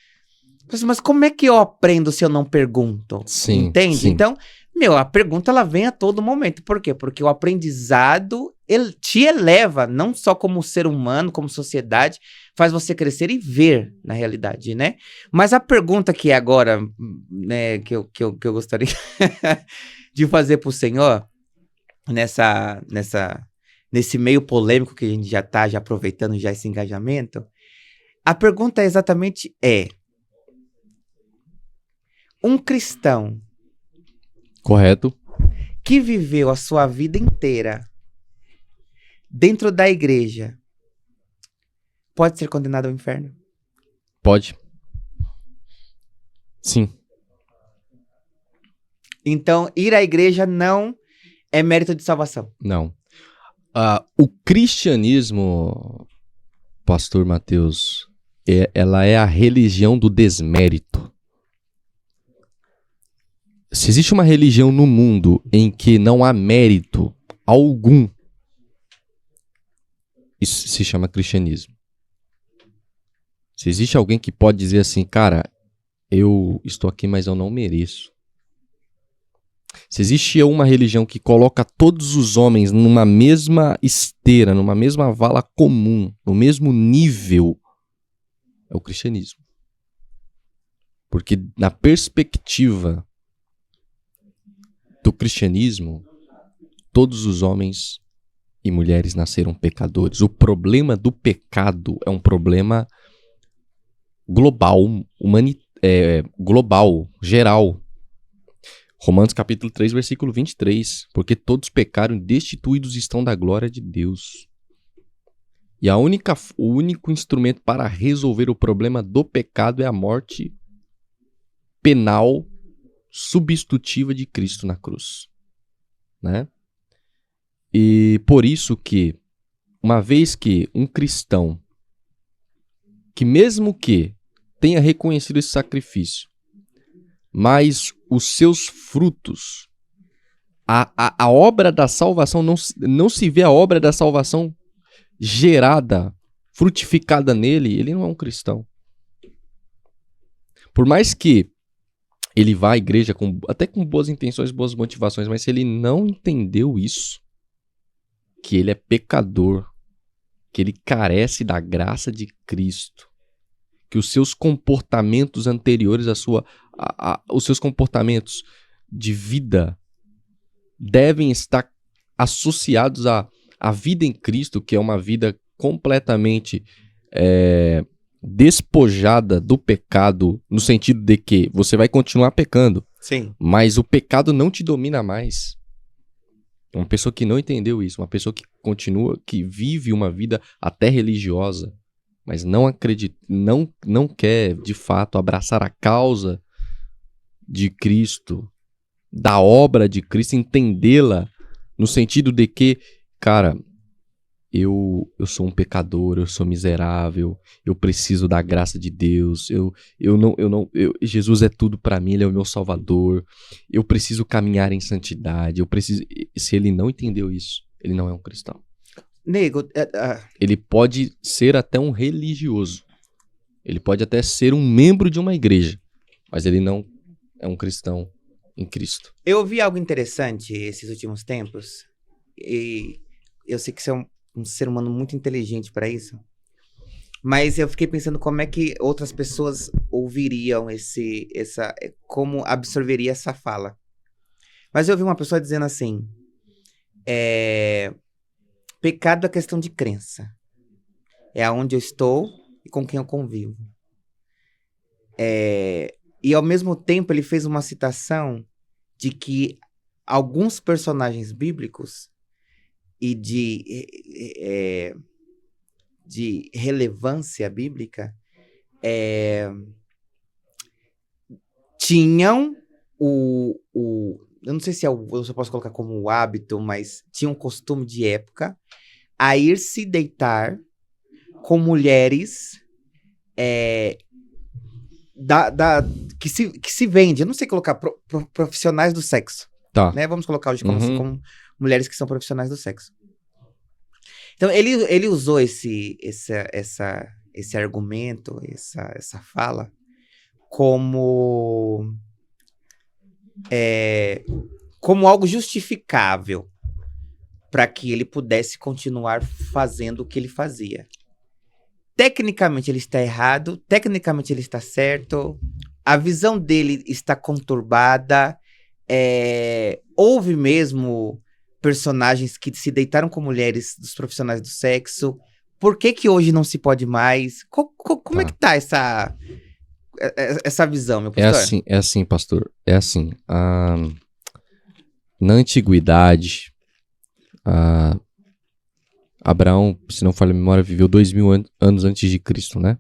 Mas como é que eu aprendo se eu não pergunto? Sim, Entende? sim. Então, a pergunta ela vem a todo momento. Por quê? Porque o aprendizado ele te eleva, não só como ser humano, como sociedade, faz você crescer e ver na realidade, né? Mas a pergunta que é agora, né, que eu gostaria de fazer pro senhor, nesse meio polêmico que a gente já tá aproveitando já esse engajamento, a pergunta exatamente um cristão Correto. que viveu a sua vida inteira dentro da igreja pode ser condenado ao inferno? Pode. Sim. Então, ir à igreja não é mérito de salvação. Não. O cristianismo, Pastor Mateus, ela é a religião do desmérito. Se existe uma religião no mundo em que não há mérito algum, isso se chama cristianismo. Se existe alguém que pode dizer assim, cara, eu estou aqui, mas eu não mereço. Se existe uma religião que coloca todos os homens numa mesma esteira, numa mesma vala comum, no mesmo nível, é o cristianismo. Porque na perspectiva do cristianismo, todos os homens e mulheres nasceram pecadores. O problema do pecado é um problema global, global, geral. Romanos capítulo 3, versículo 23. Porque todos pecaram e destituídos estão da glória de Deus. E o único instrumento para resolver o problema do pecado é a morte penal substitutiva de Cristo na cruz, né? E por isso que, uma vez que um cristão, que mesmo que tenha reconhecido esse sacrifício, mas os seus frutos, a obra da salvação, não se vê a obra da salvação gerada, frutificada nele, ele não é um cristão. Por mais que ele vá à igreja até com boas intenções, boas motivações, mas se ele não entendeu isso, que ele é pecador, que ele carece da graça de Cristo, que os seus comportamentos anteriores os seus comportamentos de vida devem estar associados à vida em Cristo, que é uma vida completamente despojada do pecado, no sentido de que você vai continuar pecando, Sim. mas o pecado não te domina mais. Uma pessoa que não entendeu isso, uma pessoa que continua, que vive uma vida até religiosa, mas não acredita, não quer de fato abraçar a causa de Cristo, da obra de Cristo, entendê-la no sentido de que, cara, eu sou um pecador, eu sou miserável, eu preciso da graça de Deus, Jesus é tudo pra mim, ele é o meu salvador, eu preciso caminhar em santidade, se ele não entendeu isso, ele não é um cristão. Nego, Ele pode ser até um religioso, ele pode até ser um membro de uma igreja, mas ele não é um cristão em Cristo. eu ouvi algo interessante esses últimos tempos, e eu sei que você é um ser humano muito inteligente para isso, mas eu fiquei pensando como é que outras pessoas ouviriam como absorveria essa fala. Mas eu ouvi uma pessoa dizendo assim, pecado é questão de crença. É aonde eu estou e com quem eu convivo. E ao mesmo tempo ele fez uma citação de que alguns personagens bíblicos e de relevância bíblica tinham eu não sei se eu só posso colocar como o hábito, mas tinha um costume de época a ir se deitar com mulheres que se vende, eu não sei colocar, profissionais do sexo. Tá. Né? Vamos colocar hoje como mulheres que são profissionais do sexo. Então, ele usou esse argumento, essa fala, como algo justificável para que ele pudesse continuar fazendo o que ele fazia. Tecnicamente ele está errado, tecnicamente ele está certo, a visão dele está conturbada, houve mesmo personagens que se deitaram com mulheres dos profissionais do sexo. Por que hoje não se pode mais? Como é que tá essa visão, meu pastor? É assim, pastor. É assim. Na antiguidade, Abraão, se não falha a memória, viveu 2000 anos antes de Cristo, né?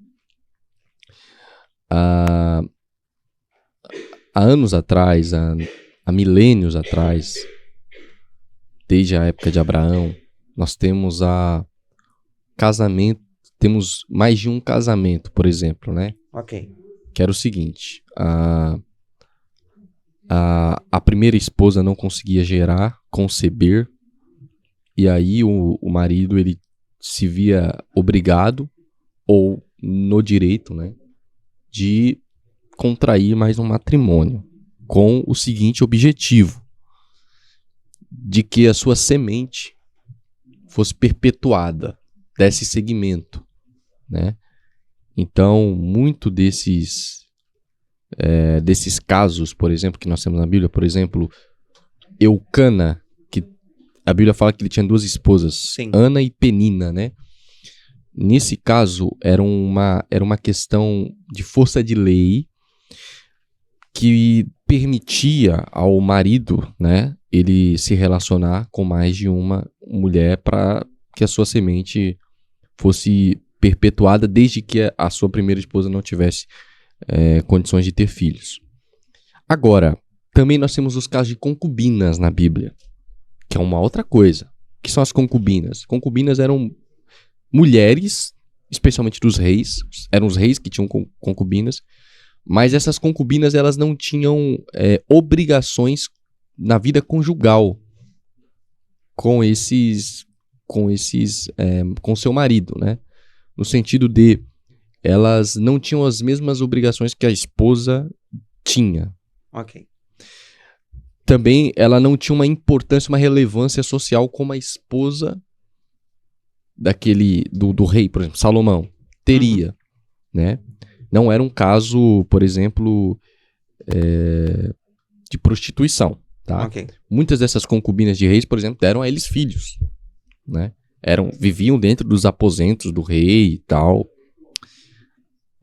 Há anos atrás, há milênios atrás, desde a época de Abraão, nós temos casamento, temos mais de um casamento, por exemplo, né? Ok. Que era o seguinte, a primeira esposa não conseguia conceber, e aí o marido, ele se via obrigado, ou no direito, né, de contrair mais um matrimônio, com o seguinte objetivo, de que a sua semente fosse perpetuada, desse seguimento, né? Então, muito desses casos, por exemplo, que nós temos na Bíblia, por exemplo, Eucana, que a Bíblia fala que ele tinha 2 esposas, Sim. Ana e Penina, né? Nesse caso, era uma questão de força de lei que permitia ao marido, né, ele se relacionar com mais de uma mulher para que a sua semente fosse perpetuada desde que a sua primeira esposa não tivesse condições de ter filhos. Agora, também nós temos os casos de concubinas na Bíblia, que é uma outra coisa. O que são as concubinas? Concubinas eram mulheres, especialmente dos reis, eram os reis que tinham concubinas, mas essas concubinas elas não tinham obrigações na vida conjugal com seu marido, né? No sentido de elas não tinham as mesmas obrigações que a esposa tinha. Ok. Também ela não tinha uma importância, uma relevância social como a esposa do rei, por exemplo, Salomão, teria, né? Não era um caso, por exemplo, de prostituição, tá? Ok. Muitas dessas concubinas de reis, por exemplo, deram a eles filhos, né? Viviam dentro dos aposentos do rei e tal.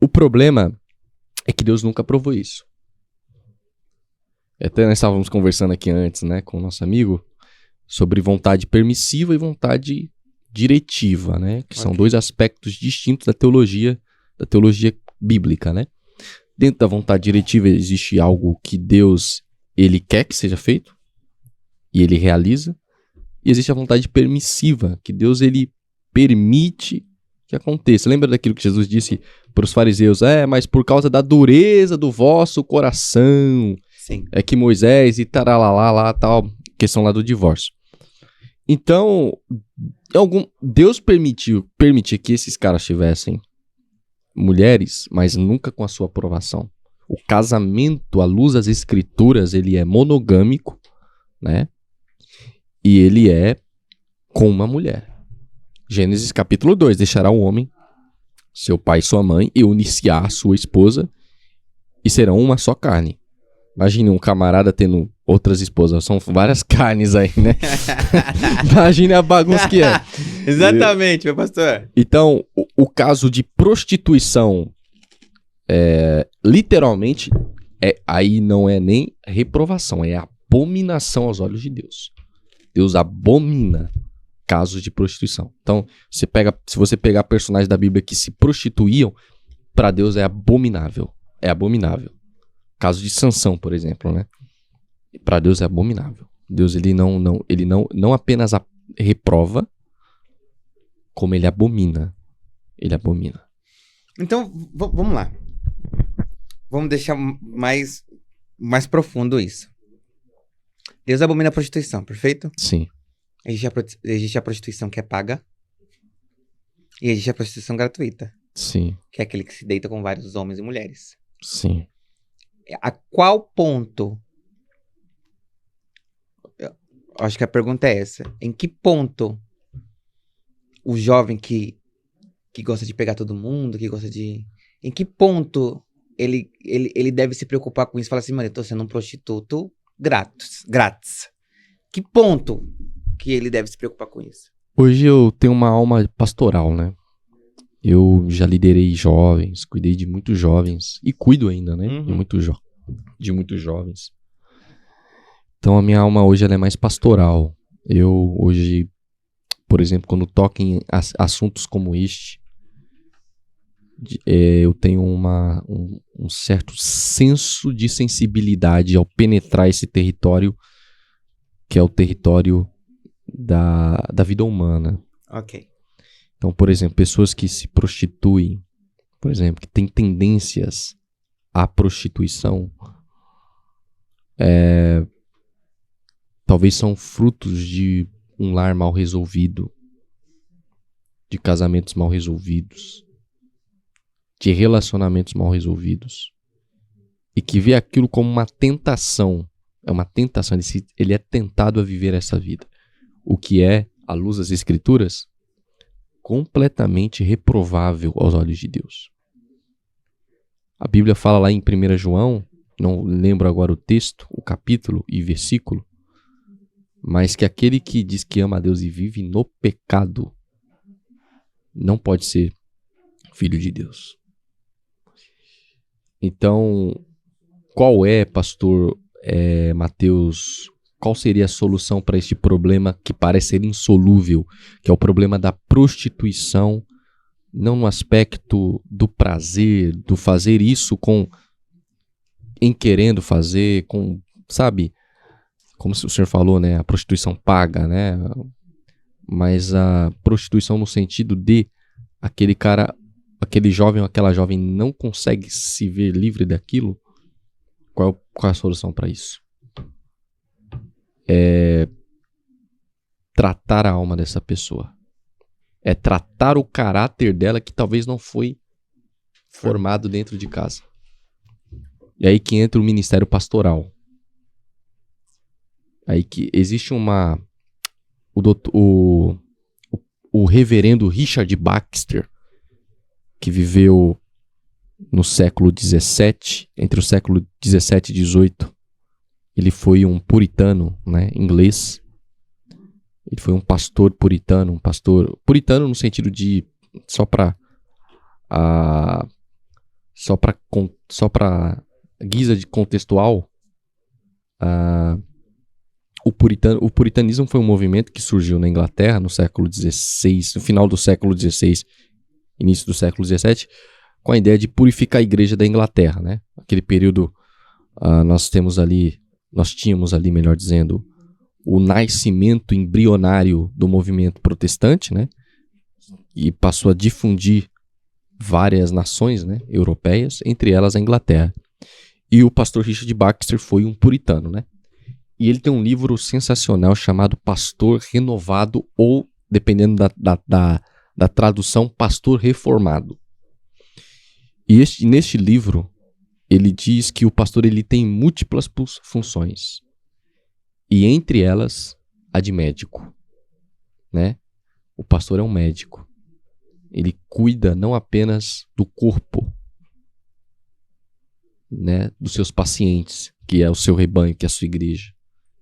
O problema é que Deus nunca aprovou isso. Até nós estávamos conversando aqui antes, né, com o nosso amigo, sobre vontade permissiva e vontade diretiva, né? Que são 2 aspectos distintos da teologia bíblica, né? Dentro da vontade diretiva existe algo que Deus, ele quer que seja feito e ele realiza. E existe a vontade permissiva, que Deus, ele permite que aconteça. Lembra daquilo que Jesus disse para os fariseus? Mas por causa da dureza do vosso coração, Sim. É que Moisés e taralalá, tal, questão lá do divórcio. Então, Deus permitiu que esses caras tivessem mulheres, mas nunca com a sua aprovação. O casamento, à luz das escrituras, ele é monogâmico, né? E ele é com uma mulher. Gênesis capítulo 2, deixará o homem, seu pai e sua mãe, e unir-se a sua esposa, e serão uma só carne. Imagine um camarada tendo outras esposas, são várias carnes aí, né? Imagine a bagunça que é. Exatamente, meu pastor. Então, o caso de prostituição, literalmente, aí não é nem reprovação, é abominação aos olhos de Deus. Deus abomina casos de prostituição. Então, se você pegar personagens da Bíblia que se prostituíam, para Deus é abominável. É abominável. Caso de Sansão, por exemplo, né? Para Deus é abominável. Deus ele não apenas reprova, como ele abomina. Ele abomina. Então, vamos lá. Vamos deixar mais profundo isso. Deus abomina a prostituição, perfeito? Sim. Existe a prostituição que é paga. E existe a prostituição gratuita. Sim. Que é aquele que se deita com vários homens e mulheres. Sim. A qual ponto... Eu acho que a pergunta é essa. Em que ponto o jovem que gosta de pegar todo mundo, que gosta de... Em que ponto ele deve se preocupar com isso? Fala assim, mano, eu tô sendo um prostituto grátis. Que ponto que ele deve se preocupar com isso? Hoje eu tenho uma alma pastoral, né? Eu já liderei jovens, cuidei de muitos jovens e cuido ainda, né? Uhum. De muitos jovens. Então a minha alma hoje ela é mais pastoral. Eu hoje, por exemplo, quando toco em assuntos como este, eu tenho um certo senso de sensibilidade ao penetrar esse território, que é o território da vida humana. Ok. Então, por exemplo, pessoas que se prostituem, por exemplo, que têm tendências à prostituição, talvez são frutos de um lar mal resolvido, de casamentos mal resolvidos, de relacionamentos mal resolvidos, e que vê aquilo como uma tentação. É uma tentação, ele é tentado a viver essa vida. O que é, à luz das Escrituras, completamente reprovável aos olhos de Deus. A Bíblia fala lá em 1 João, não lembro agora o texto, o capítulo e versículo, mas que aquele que diz que ama a Deus e vive no pecado não pode ser filho de Deus. Então, qual é, pastor Mateus, qual seria a solução para este problema que parece ser insolúvel, que é o problema da prostituição, não no aspecto do prazer, do fazer isso em querendo fazer, sabe, como o senhor falou, né, a prostituição paga, né, mas a prostituição no sentido de aquele cara, aquele jovem ou aquela jovem não consegue se ver livre daquilo. Qual é a solução para isso? É tratar a alma dessa pessoa. É tratar o caráter dela que talvez não foi formado dentro de casa. E aí que entra o ministério pastoral. Aí que existe o reverendo Richard Baxter, que viveu no século XVII, entre o século XVII e XVIII. Ele foi um puritano, né, inglês. Ele foi um pastor puritano, puritano no sentido de só para guisa de contextual. O puritanismo foi um movimento que surgiu na Inglaterra no século XVI, no final do século XVI, início do século XVII, com a ideia de purificar a igreja da Inglaterra, né? Aquele período, nós tínhamos ali, melhor dizendo, o nascimento embrionário do movimento protestante, né? E passou a difundir várias nações, né, europeias, entre elas a Inglaterra. E o pastor Richard Baxter foi um puritano, né? E ele tem um livro sensacional chamado Pastor Renovado, ou, dependendo da tradução, Pastor Reformado. E neste livro, ele diz que o pastor ele tem múltiplas funções. E entre elas, a de médico. Né? O pastor é um médico. Ele cuida não apenas do corpo, né, dos seus pacientes, que é o seu rebanho, que é a sua igreja,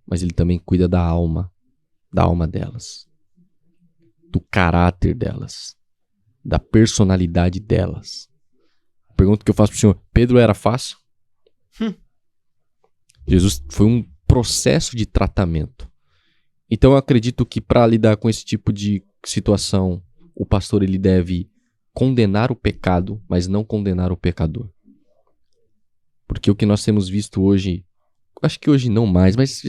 mas ele também cuida da alma delas, do caráter delas, da personalidade delas. A pergunta que eu faço para o senhor: Pedro era fácil? Jesus foi um processo de tratamento. Então eu acredito que para lidar com esse tipo de situação, o pastor ele deve condenar o pecado, mas não condenar o pecador. Porque o que nós temos visto hoje, acho que hoje não mais, mas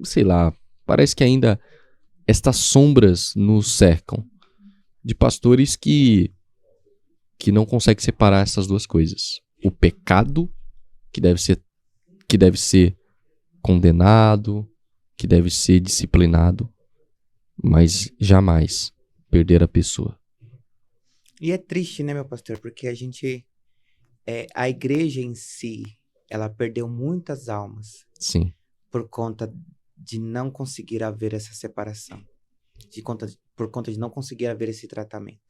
sei lá, parece que ainda estas sombras nos cercam de pastores que não conseguem separar essas duas coisas. O pecado, que deve ser condenado, que deve ser disciplinado, mas jamais perder a pessoa. E é triste, né, meu pastor? Porque a igreja em si, ela perdeu muitas almas Sim. por conta de não conseguir haver essa separação. Por conta de não conseguir haver esse tratamento.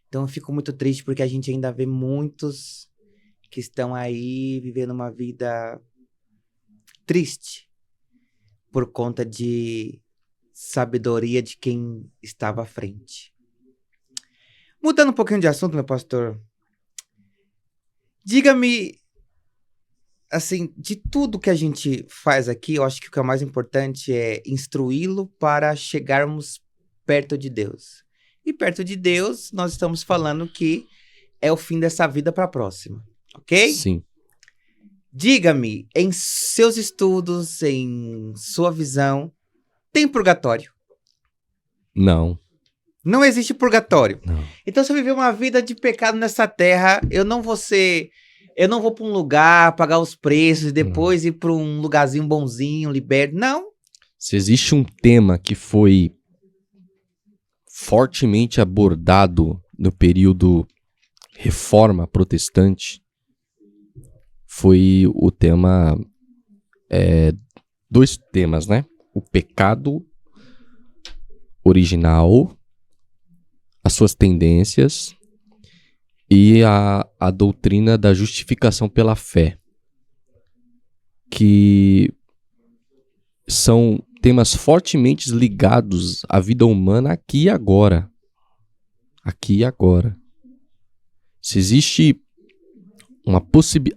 Então eu fico muito triste porque a gente ainda vê muitos que estão aí vivendo uma vida triste por conta de sabedoria de quem estava à frente. Mudando um pouquinho de assunto, meu pastor, diga-me, assim, de tudo que a gente faz aqui, eu acho que o que é mais importante é instruí-lo para chegarmos perto de Deus. E perto de Deus, nós estamos falando que é o fim dessa vida para a próxima, ok? Sim. Diga-me, em seus estudos, em sua visão, tem purgatório? Não. Não existe purgatório. Não. Então, se eu viver uma vida de pecado nessa terra, eu não vou para um lugar, pagar os preços e depois ir para um lugarzinho bonzinho, liberto. Não. Se existe um tema que foi fortemente abordado no período Reforma Protestante, foi o tema, dois temas, né? O pecado original, as suas tendências e a doutrina da justificação pela fé, que são temas fortemente ligados à vida humana aqui e agora. Aqui e agora. Se existe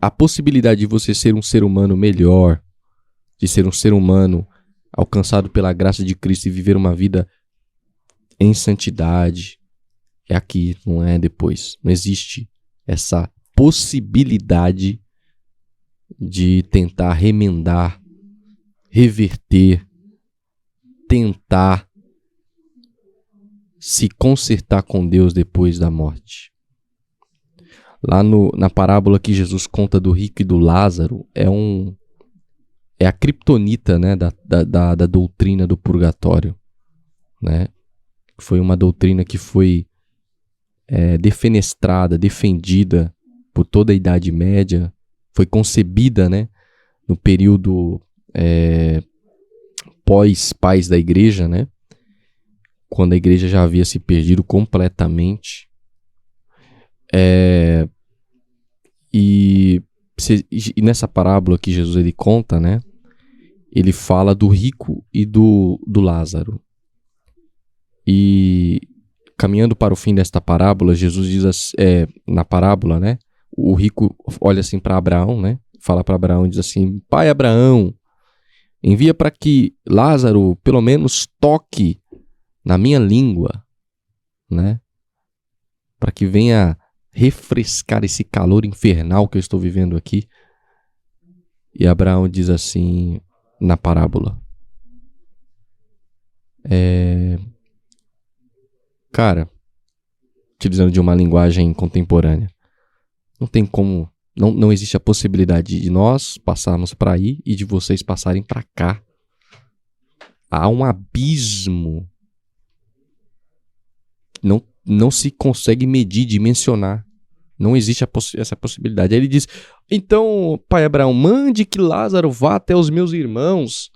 a possibilidade de você ser um ser humano melhor, de ser um ser humano alcançado pela graça de Cristo e viver uma vida em santidade, é aqui, não é depois. Não existe essa possibilidade de tentar remendar, reverter, tentar se consertar com Deus depois da morte. Lá na parábola que Jesus conta do rico e do Lázaro, é a criptonita, né, da doutrina do purgatório, né? Foi uma doutrina que foi defenestrada, defendida por toda a Idade Média, foi concebida, né, no período pós-pais da igreja, né, quando a igreja já havia se perdido completamente. E nessa parábola que Jesus ele conta, né, ele fala do rico e do Lázaro. E caminhando para o fim desta parábola, Jesus diz na parábola, né, o rico olha assim para Abraão, né, fala para Abraão e diz assim: Pai Abraão, envia para que Lázaro pelo menos toque na minha língua, né, para que venha refrescar esse calor infernal que eu estou vivendo aqui. E Abraão diz assim na parábola: cara, utilizando de uma linguagem contemporânea, não tem como, não existe a possibilidade de nós passarmos para aí e de vocês passarem para cá. Há um abismo, não se consegue medir, dimensionar. Não existe essa possibilidade. Aí ele diz: então, pai Abraão, mande que Lázaro vá até os meus irmãos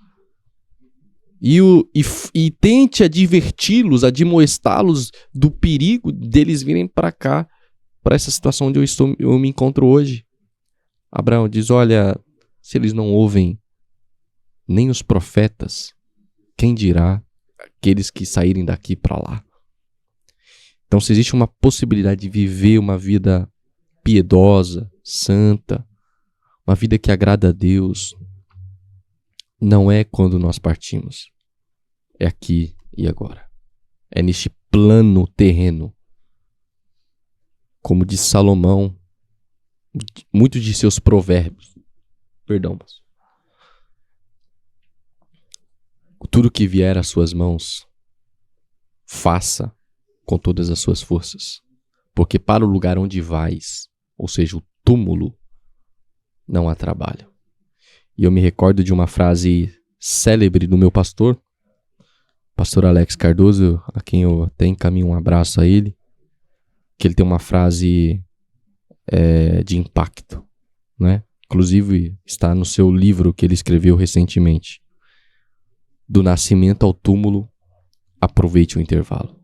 e tente adverti-los, admoestá-los do perigo deles virem para cá, para essa situação onde eu me encontro hoje. Abraão diz: olha, se eles não ouvem nem os profetas, quem dirá aqueles que saírem daqui para lá? Então, se existe uma possibilidade de viver uma vida piedosa, santa, uma vida que agrada a Deus, não é quando nós partimos, é aqui e agora. É neste plano terreno. Como diz Salomão, muitos de seus provérbios, perdão, pastor. Tudo que vier às suas mãos, faça com todas as suas forças. Porque para o lugar onde vais, ou seja, o túmulo, não há trabalho. E eu me recordo de uma frase célebre do meu pastor Alex Cardoso, a quem eu até encaminho um abraço a ele, que ele tem uma frase de impacto, né? Inclusive está no seu livro que ele escreveu recentemente. Do nascimento ao túmulo, aproveite o intervalo.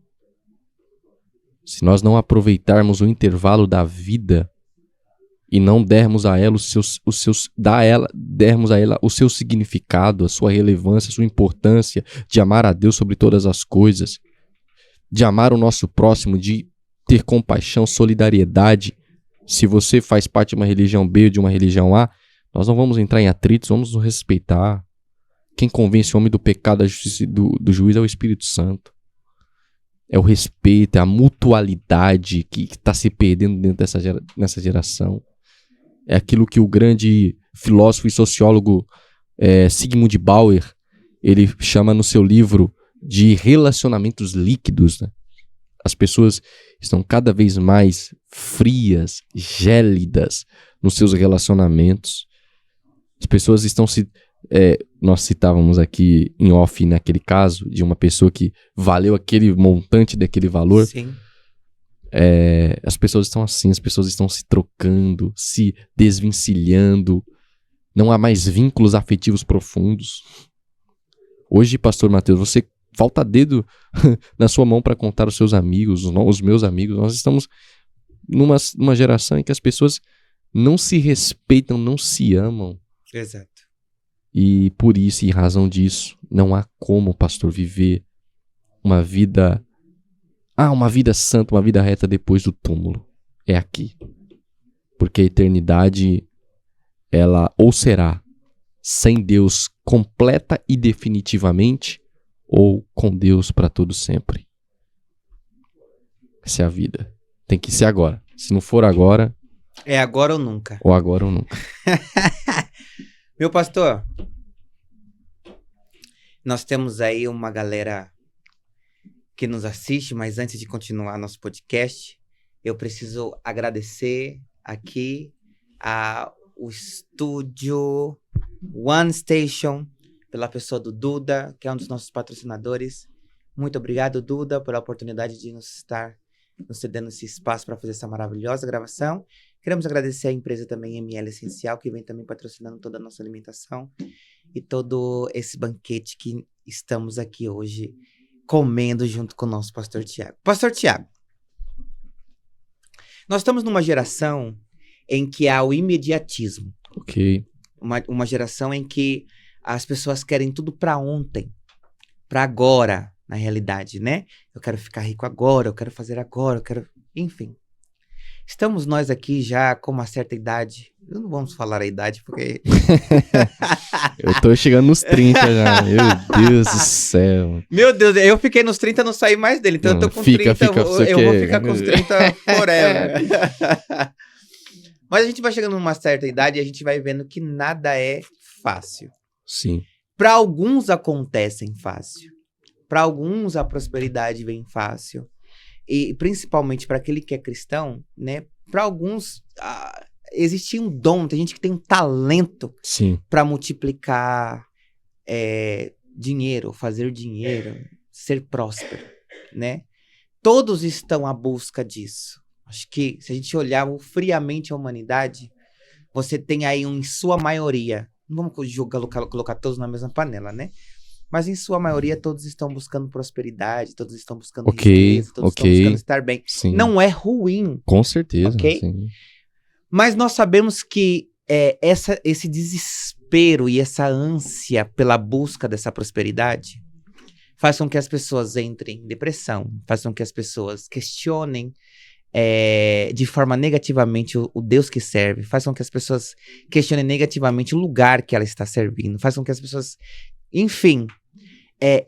Se nós não aproveitarmos o intervalo da vida e não dermos a ela dermos a ela o seu significado, a sua relevância, a sua importância de amar a Deus sobre todas as coisas, de amar o nosso próximo, de ter compaixão, solidariedade. Se você faz parte de uma religião B ou de uma religião A, nós não vamos entrar em atritos, vamos nos respeitar. Quem convence o homem do pecado, da justiça e do juízo é o Espírito Santo. É o respeito, é a mutualidade que está se perdendo dentro nessa geração. É aquilo que o grande filósofo e sociólogo Zygmunt Bauer, ele chama no seu livro de relacionamentos líquidos, né? As pessoas estão cada vez mais frias, gélidas nos seus relacionamentos. As pessoas estão nós citávamos aqui em off naquele caso de uma pessoa que valeu aquele montante daquele valor. Sim. As pessoas estão assim, as pessoas estão se trocando, se desvencilhando. Não há mais vínculos afetivos profundos. Hoje, pastor Mateus, você falta dedo na sua mão para contar os seus amigos, os meus amigos. Nós estamos numa geração em que as pessoas não se respeitam, não se amam. Exato. E por isso, em razão disso, não há como, pastor, viver uma vida santa, uma vida reta depois do túmulo. É aqui. Porque a eternidade, ela ou será sem Deus completa e definitivamente, ou com Deus para todo sempre. Essa é a vida. Tem que ser agora. Se não for agora... É agora ou nunca. Ou agora ou nunca. Meu pastor, nós temos aí uma galera que nos assiste, mas antes de continuar nosso podcast, eu preciso agradecer aqui ao estúdio One Station, pela pessoa do Duda, que é um dos nossos patrocinadores. Muito obrigado, Duda, pela oportunidade de nos cedendo esse espaço para fazer essa maravilhosa gravação. Queremos agradecer à empresa também ML Essencial, que vem também patrocinando toda a nossa alimentação e todo esse banquete que estamos aqui hoje comendo junto com o nosso pastor Tiago. Pastor Tiago, nós estamos numa geração em que há o imediatismo. Ok. Uma geração em que as pessoas querem tudo para ontem, para agora, na realidade, né? Eu quero ficar rico agora, eu quero fazer agora, eu quero... Enfim. Estamos nós aqui já com uma certa idade. Não vamos falar a idade, porque... Eu tô chegando nos 30 já. Meu Deus do céu. Meu Deus, eu fiquei nos 30 e não saí mais dele. Então eu tô com 30, eu vou ficar com os 30 forever. Mas a gente vai chegando numa certa idade e a gente vai vendo que nada é fácil. Sim. Para alguns acontecem fácil. Para alguns a prosperidade vem fácil. E principalmente para aquele que é cristão, né? Para alguns existe um dom, tem gente que tem um talento para multiplicar dinheiro, fazer dinheiro, ser próspero, né? Todos estão à busca disso. Acho que se a gente olhar friamente a humanidade, você tem aí em sua maioria, não vamos colocar todos na mesma panela, né? Mas em sua maioria todos estão buscando prosperidade, todos estão buscando riqueza, todos estão buscando estar bem. Sim. Não é ruim. Com certeza. Okay? Sim. Mas nós sabemos que esse desespero e essa ânsia pela busca dessa prosperidade faz com que as pessoas entrem em depressão, faz com que as pessoas questionem de forma negativamente o Deus que serve, faz com que as pessoas questionem negativamente o lugar que ela está servindo, faz com que as pessoas... Enfim,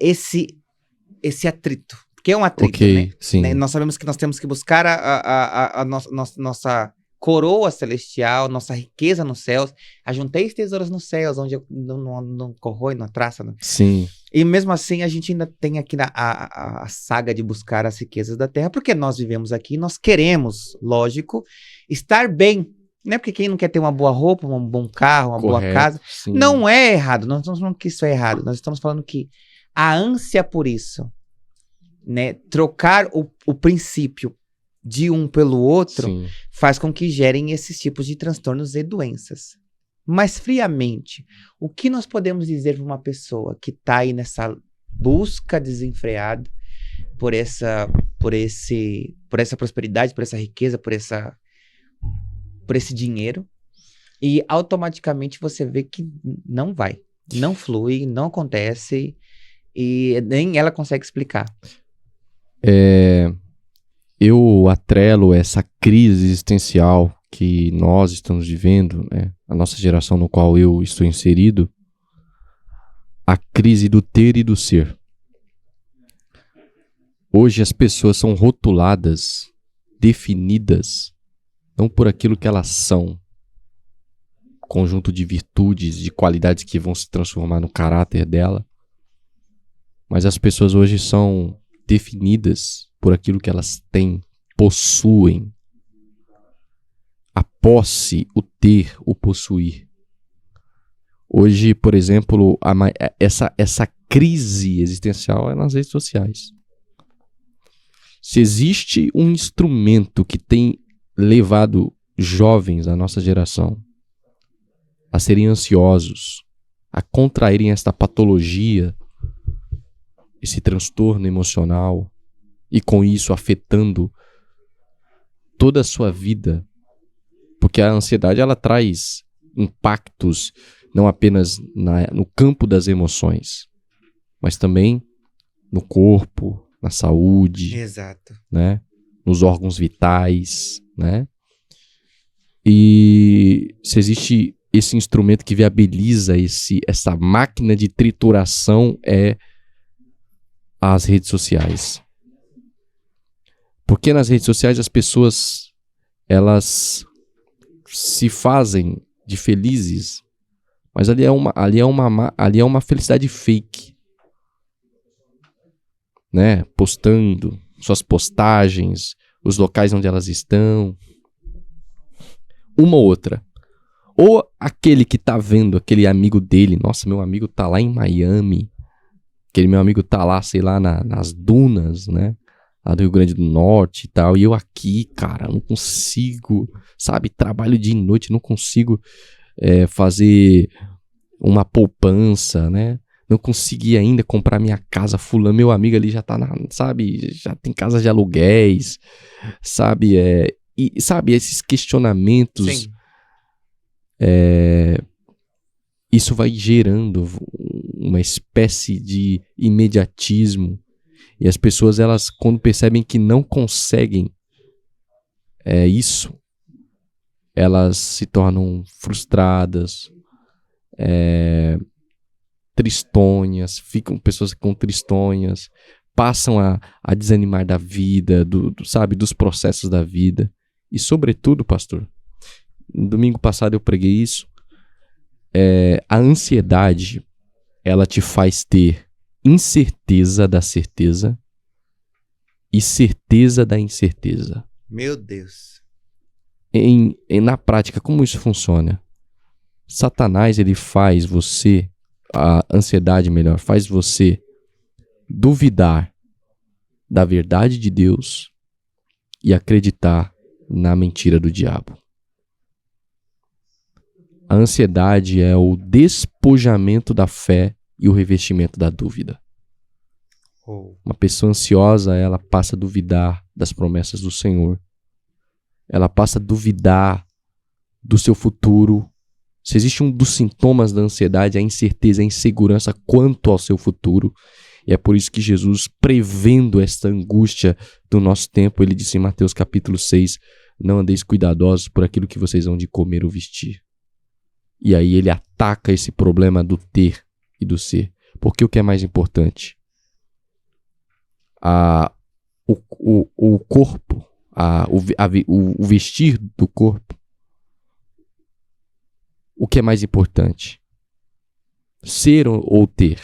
esse atrito, que é um atrito, okay, né? Sim. Nós sabemos que nós temos que buscar a nossa coroa celestial, nossa riqueza nos céus. Ajunteis tesouros nos céus, onde não corrói, não traça. Não. Sim. E mesmo assim, a gente ainda tem aqui a saga de buscar as riquezas da terra, porque nós vivemos aqui, nós queremos, lógico, estar bem. Não é porque quem não quer ter uma boa roupa, um bom carro, uma boa casa. Sim. Não é errado, nós não estamos falando que isso é errado. Nós estamos falando que a ânsia por isso, né, trocar o princípio de um pelo outro, Sim. faz com que gerem esses tipos de transtornos e doenças. Mas friamente, o que nós podemos dizer para uma pessoa que está aí nessa busca desenfreada por essa prosperidade, por essa riqueza, por esse dinheiro, e automaticamente você vê que não vai, não flui, não acontece, e nem ela consegue explicar. Eu atrelo essa crise existencial que nós estamos vivendo, né, a nossa geração no qual eu estou inserido, a crise do ter e do ser. Hoje as pessoas são rotuladas, definidas, não por aquilo que elas são, conjunto de virtudes, de qualidades que vão se transformar no caráter dela, mas as pessoas hoje são definidas por aquilo que elas têm, possuem. A posse, o ter, o possuir. Hoje, por exemplo, essa crise existencial é nas redes sociais. Se existe um instrumento que tem levado jovens da nossa geração a serem ansiosos, a contraírem esta patologia, esse transtorno emocional, e com isso afetando toda a sua vida, porque a ansiedade ela traz impactos não apenas no campo das emoções, mas também no corpo, na saúde, Exato. né? Nos órgãos vitais, né? E se existe esse instrumento que viabiliza essa máquina de trituração, é as redes sociais. Porque nas redes sociais as pessoas, elas se fazem de felizes, mas ali é uma felicidade fake, né? Postando suas postagens, os locais onde elas estão, uma ou outra. Ou aquele que tá vendo, aquele amigo dele, nossa, meu amigo tá lá em Miami, aquele meu amigo tá lá, sei lá, nas dunas, né? Lá do Rio Grande do Norte e tal, e eu aqui, cara, não consigo, sabe, trabalho dia e noite, não consigo fazer uma poupança, né? Não consegui ainda comprar minha casa, fulano, meu amigo ali já tá, sabe, já tem casa de aluguéis, sabe, e sabe, esses questionamentos, Sim. isso vai gerando uma espécie de imediatismo. E as pessoas, elas, quando percebem que não conseguem isso, elas se tornam frustradas, tristonhas, pessoas ficam tristonhas, passam a desanimar da vida, sabe, dos processos da vida. E sobretudo, pastor, no domingo passado eu preguei isso, a ansiedade, ela te faz ter incerteza da certeza e certeza da incerteza. Meu Deus. Na prática, como isso funciona? Satanás, ele faz você, a ansiedade melhor, faz você duvidar da verdade de Deus e acreditar na mentira do diabo. A ansiedade é o despojamento da fé e o revestimento da dúvida. Uma pessoa ansiosa, ela passa a duvidar das promessas do Senhor. Ela passa a duvidar do seu futuro. Se existe um dos sintomas da ansiedade, é a incerteza, a insegurança quanto ao seu futuro. E é por isso que Jesus, prevendo esta angústia do nosso tempo, ele disse em Mateus capítulo 6, não andeis cuidadosos por aquilo que vocês vão de comer ou vestir. E aí ele ataca esse problema do ter e do ser. Porque o que é mais importante? O corpo o vestir do corpo, o que é mais importante? Ser ou ter?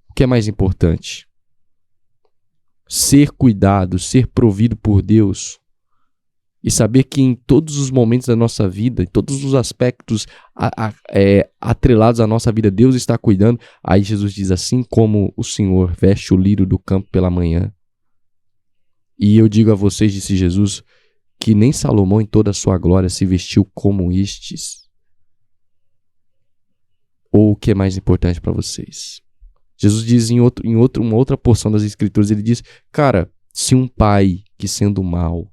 O que é mais importante? Ser cuidado, ser provido por Deus e saber que em todos os momentos da nossa vida, em todos os aspectos atrelados à nossa vida, Deus está cuidando. Aí Jesus diz: assim como o Senhor veste o lírio do campo pela manhã. E eu digo a vocês, disse Jesus, que nem Salomão em toda a sua glória se vestiu como estes. Ou o que é mais importante para vocês? Jesus diz em uma outra porção das Escrituras, ele diz: cara, se um pai que sendo mau,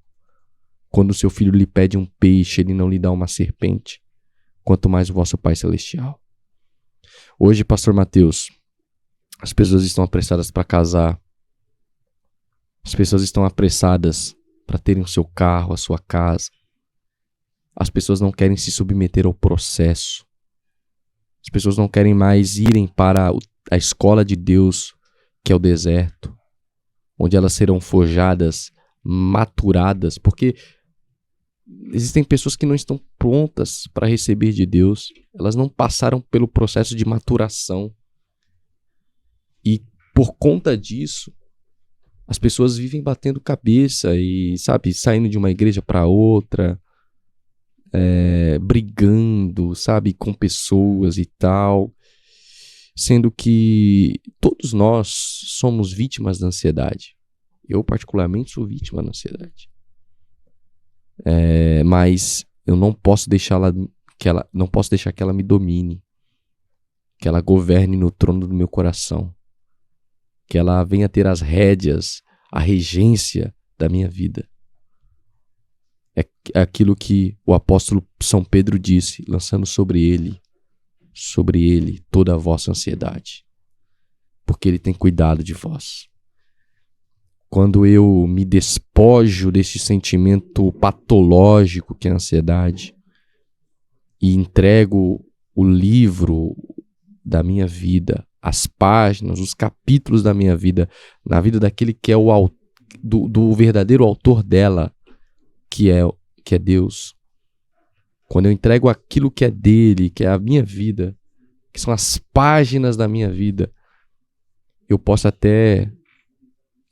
quando o seu filho lhe pede um peixe, ele não lhe dá uma serpente, quanto mais o vosso Pai Celestial. Hoje, Pastor Mateus, as pessoas estão apressadas para casar, as pessoas estão apressadas para terem o seu carro, a sua casa, as pessoas não querem se submeter ao processo, as pessoas não querem mais irem para a escola de Deus, que é o deserto, onde elas serão forjadas, maturadas, porque existem pessoas que não estão prontas para receber de Deus, elas não passaram pelo processo de maturação. E por conta disso, as pessoas vivem batendo cabeça e, sabe, saindo de uma igreja para outra, brigando, sabe, com pessoas e tal, sendo que todos nós somos vítimas da ansiedade. Eu, particularmente, sou vítima da ansiedade. Mas eu não posso deixar que ela me domine, que ela governe no trono do meu coração, que ela venha ter as rédeas, a regência da minha vida. É aquilo que o apóstolo São Pedro disse, lançando sobre ele toda a vossa ansiedade, porque ele tem cuidado de vós. Quando eu me despojo desse sentimento patológico que é a ansiedade e entrego o livro da minha vida, as páginas, os capítulos da minha vida, na vida daquele que é do verdadeiro autor dela, que é Deus. Quando eu entrego aquilo que é dele, que é a minha vida, que são as páginas da minha vida, eu posso até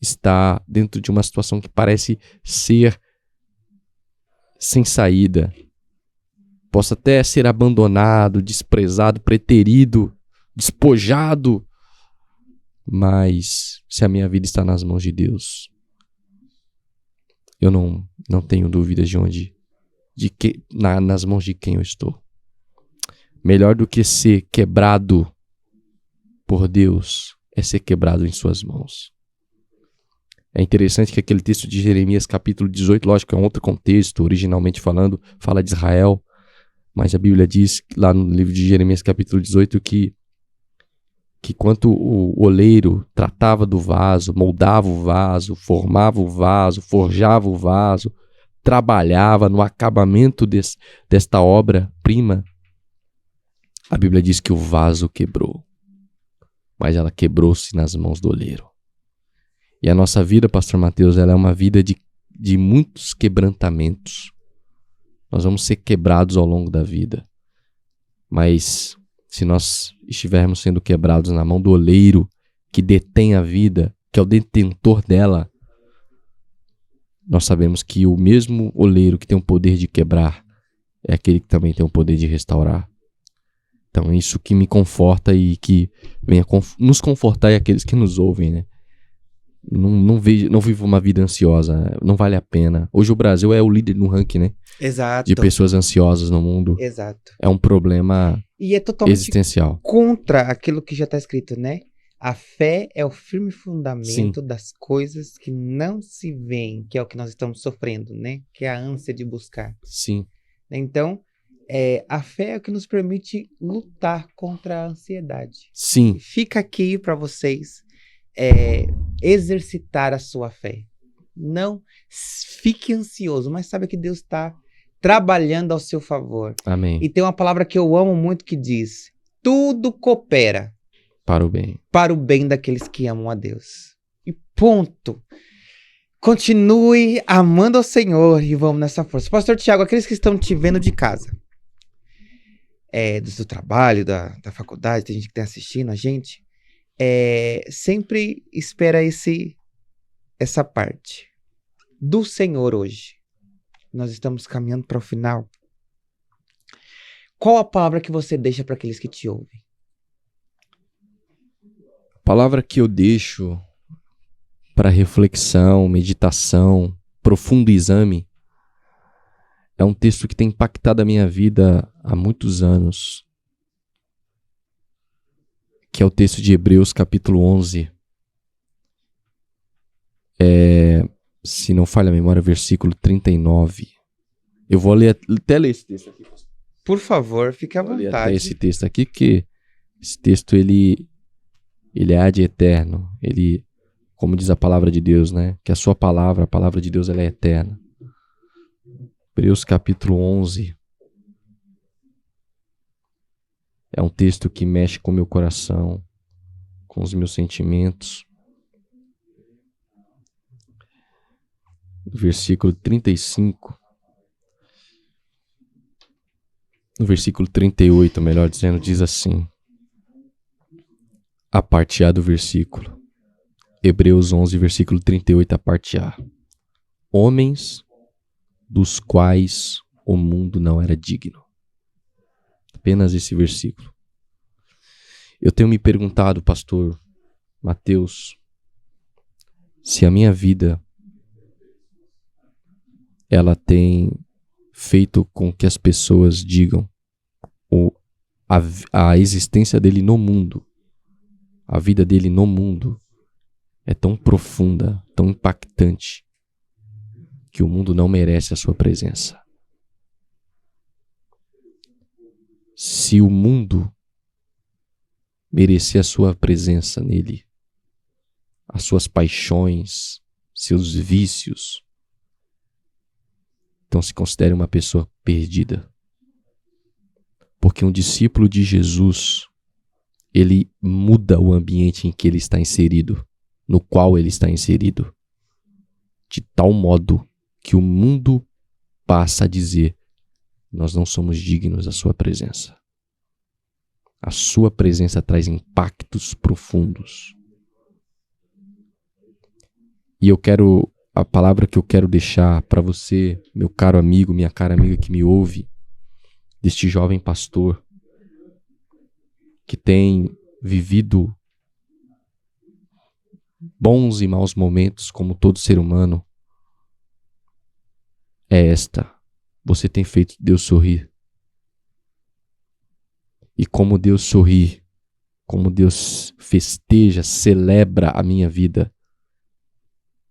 estar dentro de uma situação que parece ser sem saída. Posso até ser abandonado, desprezado, preterido, despojado. Mas se a minha vida está nas mãos de Deus, eu não tenho dúvidas nas mãos de quem eu estou. Melhor do que ser quebrado por Deus é ser quebrado em suas mãos. É interessante que aquele texto de Jeremias capítulo 18, lógico, é um outro contexto, originalmente falando, fala de Israel, mas a Bíblia diz lá no livro de Jeremias capítulo 18 que quando o oleiro tratava do vaso, moldava o vaso, formava o vaso, forjava o vaso, trabalhava no acabamento desta obra-prima, a Bíblia diz que o vaso quebrou, mas ela quebrou-se nas mãos do oleiro. E a nossa vida, Pastor Mateus, ela é uma vida de muitos quebrantamentos. Nós vamos ser quebrados ao longo da vida. Mas se nós estivermos sendo quebrados na mão do oleiro que detém a vida, que é o detentor dela, nós sabemos que o mesmo oleiro que tem o poder de quebrar é aquele que também tem o poder de restaurar. Então é isso que me conforta e que venha nos confortar e aqueles que nos ouvem, né? Não vivo uma vida ansiosa, não vale a pena. Hoje o Brasil é o líder no ranking, né? Exato. De pessoas ansiosas no mundo. Exato. É um problema e é totalmente existencial. Contra aquilo que já está escrito, né? A fé é o firme fundamento Sim. das coisas que não se veem, que é o que nós estamos sofrendo, né? Que é a ânsia de buscar. Sim. Então, a fé é o que nos permite lutar contra a ansiedade. Sim. Fica aqui para vocês exercitar a sua fé. Não fique ansioso, mas saiba que Deus está trabalhando ao seu favor. Amém. E tem uma palavra que eu amo muito que diz: tudo coopera para o bem. Para o bem daqueles que amam a Deus. E ponto. Continue amando ao Senhor e vamos nessa força. Pastor Tiago, aqueles que estão te vendo de casa, do seu trabalho, da faculdade, tem gente que está assistindo a gente, sempre espera essa parte do Senhor hoje. Nós estamos caminhando para o final. Qual a palavra que você deixa para aqueles que te ouvem? A palavra que eu deixo para reflexão, meditação, profundo exame, é um texto que tem impactado a minha vida há muitos anos, que é o texto de Hebreus capítulo 11. Se não falha a memória, versículo 39. Eu vou até ler esse texto aqui. Por favor, fique à Vou ler vontade. até esse texto aqui, porque esse texto ele é ad eterno. Ele, como diz a palavra de Deus, né? Que a sua palavra, a palavra de Deus, ela é eterna. Hebreus capítulo 11. É um texto que mexe com o meu coração, com os meus sentimentos. Versículo 35. No versículo 38, melhor dizendo, diz assim. A parte A do versículo. Hebreus 11, versículo 38, a parte A. Homens dos quais o mundo não era digno. Apenas esse versículo. Eu tenho me perguntado, pastor Mateus, se a minha vida ela tem feito com que as pessoas digam a existência dele no mundo, a vida dele no mundo é tão profunda, tão impactante, que o mundo não merece a sua presença. Se o mundo merecer a sua presença nele, as suas paixões, seus vícios, então se considere uma pessoa perdida. Porque um discípulo de Jesus, ele muda o ambiente em que ele está inserido, no qual ele está inserido, de tal modo que o mundo passa a dizer: nós não somos dignos da sua presença. A sua presença traz impactos profundos. E a palavra que eu quero deixar para você, meu caro amigo, minha cara amiga que me ouve, deste jovem pastor que tem vivido bons e maus momentos como todo ser humano, é esta: você tem feito Deus sorrir. E como Deus sorri, como Deus festeja, celebra a minha vida,